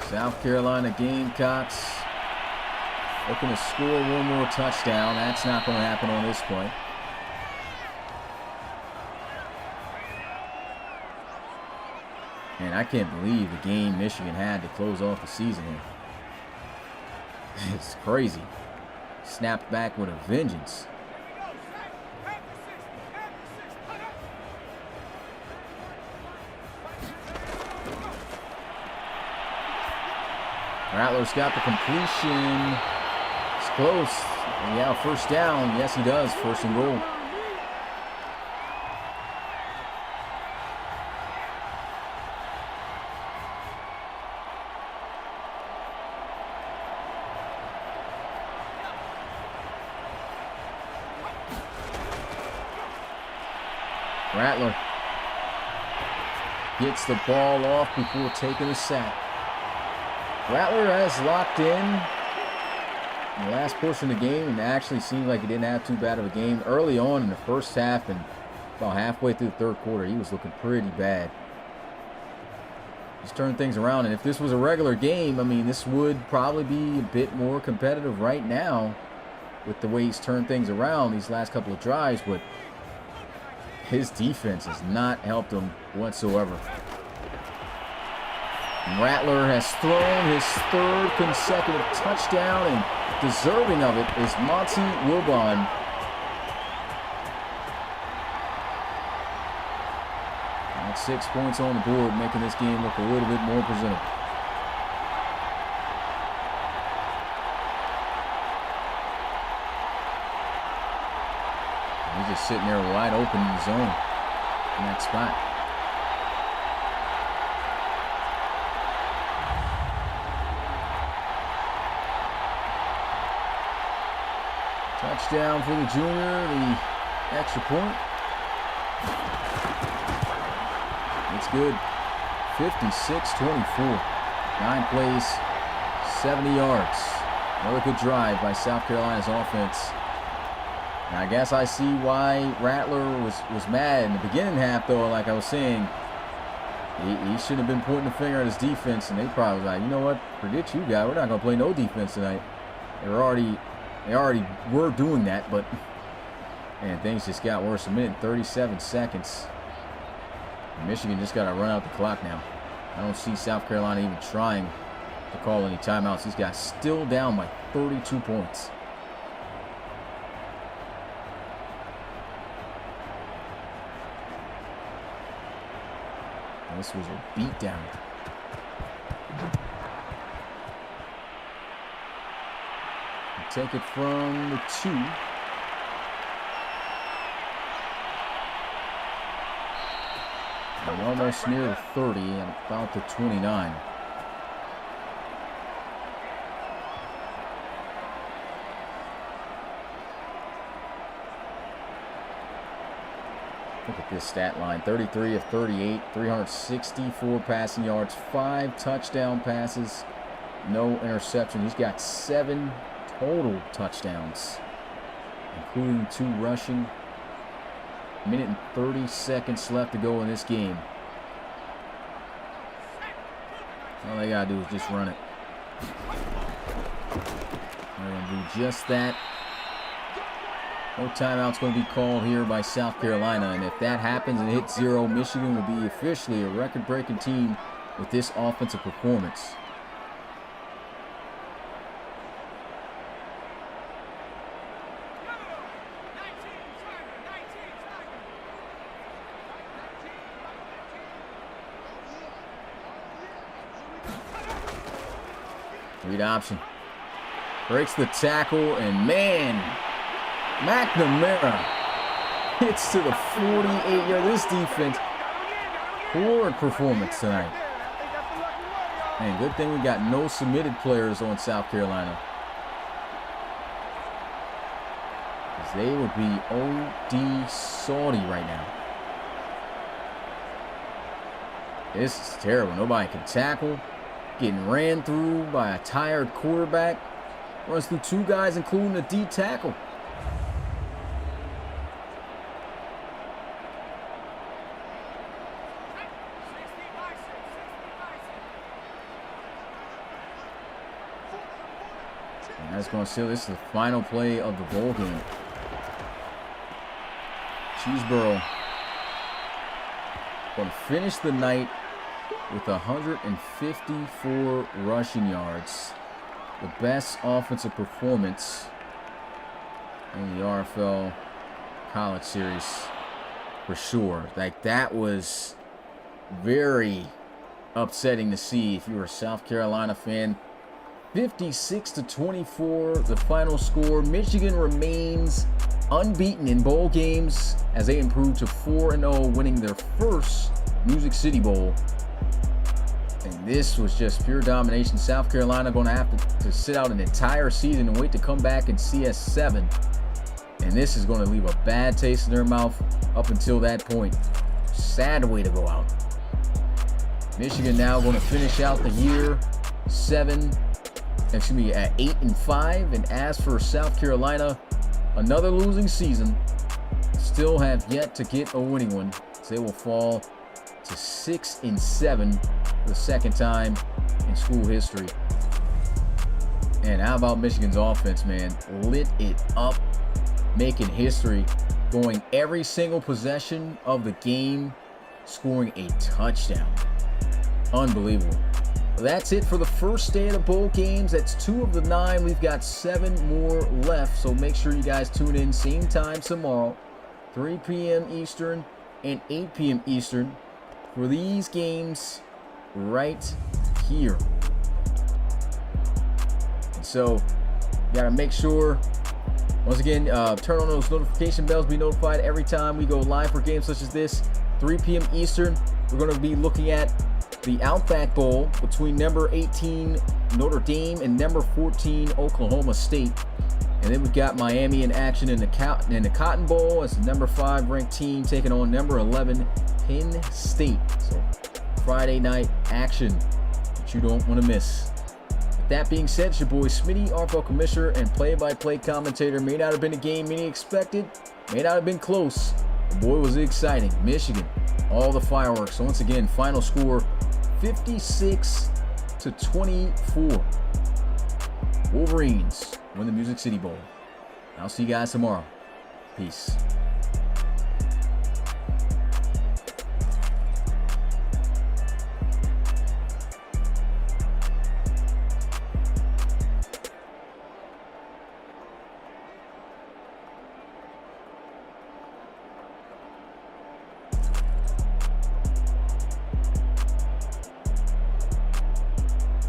South Carolina Gamecocks looking to score one more touchdown. That's not going to happen on this play. And I can't believe the game Michigan had to close off the season here. It's crazy. Snapped back with a vengeance. Rattler's got the completion. It's close. Yeah, first down. Yes, he does. First and goal. Rattler gets the ball off before taking a sack. Rattler has locked in the last portion of the game and actually seemed like he didn't have too bad of a game. Early on in the first half and about halfway through the third quarter, he was looking pretty bad. He's turned things around, and if this was a regular game, I mean, this would probably be a bit more competitive right now with the way he's turned things around these last couple of drives, but his defense has not helped him whatsoever. Rattler has thrown his third consecutive touchdown, and deserving of it is Monty Wilbon. That's 6 points on the board, making this game look a little bit more presentable. He's just sitting there wide open in the zone in that spot. Touchdown for the junior, the extra point. It's good. 56-24. 9 plays, 70 yards. Another good drive by South Carolina's offense. And I guess I see why Rattler was mad in the beginning half, though. Like I was saying, he shouldn't have been pointing the finger at his defense, and they probably was like, you know what, forget you guys. We're not going to play no defense tonight. They already were doing that, but man, things just got worse. A minute and 37 seconds. Michigan just got to run out the clock now. I don't see South Carolina even trying to call any timeouts. These guys still down by 32 points. This was a beatdown. Take it from the 2. And almost near the 30 and about the 29. Look at this stat line. 33 of 38, 364 passing yards, 5 touchdown passes, no interception. He's got 7 total touchdowns, including 2 rushing. A minute and 30 seconds left to go in this game. All they gotta do is just run it. They're gonna do just that. No timeout's going to be called here by South Carolina, and if that happens and hits 0, Michigan will be officially a record-breaking team with this offensive performance. Read option. Breaks the tackle, and man, McNamara hits to the 48-yard. This defense, poor performance tonight. Man, good thing we got no submitted players on South Carolina, because they would be OD salty right now. This is terrible. Nobody can tackle. Getting ran through by a tired quarterback. Runs through 2 guys, including a D tackle. That's going to seal. This is the final play of the bowl game. Cheeseborough going to finish the night with 154 rushing yards. The best offensive performance in the RFL College Series for sure. Like, that was very upsetting to see if you were a South Carolina fan. 56-24, the final score. Michigan remains unbeaten in bowl games as they improve to 4-0, winning their first Music City Bowl. And this was just pure domination. South Carolina going to have to sit out an entire season and wait to come back in CS7. And this is going to leave a bad taste in their mouth up until that point. Sad way to go out. Michigan now going to finish out the year at 8-5. And as for South Carolina, another losing season. Still have yet to get a winning one. So they will fall to 6-7 for the second time in school history. And how about Michigan's offense, man? Lit it up, making history, going every single possession of the game, scoring a touchdown. Unbelievable. Well, that's it for the first day of the bowl games. That's 2 of the 9. We've got 7 more left, so make sure you guys tune in same time tomorrow, 3 p.m. Eastern and 8 p.m. Eastern for these games right here. And so you got to make sure, once again, turn on those notification bells, be notified every time we go live for games such as this. 3 p.m. Eastern, we're going to be looking at the Outback Bowl between number 18 Notre Dame and number 14 Oklahoma State. And then we've got Miami in action in the Cotton Bowl as the number 5 ranked team taking on number 11 Penn State. So Friday night action that you don't want to miss. With that being said, it's your boy Smitty, RFL Commissioner and play-by-play commentator. May not have been a game many expected, may not have been close. But boy, was it exciting. Michigan, all the fireworks. So once again, final score 56-24. Wolverines win the Music City Bowl. I'll see you guys tomorrow. Peace.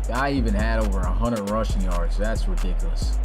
Guy even had over 100 rushing yards. That's ridiculous.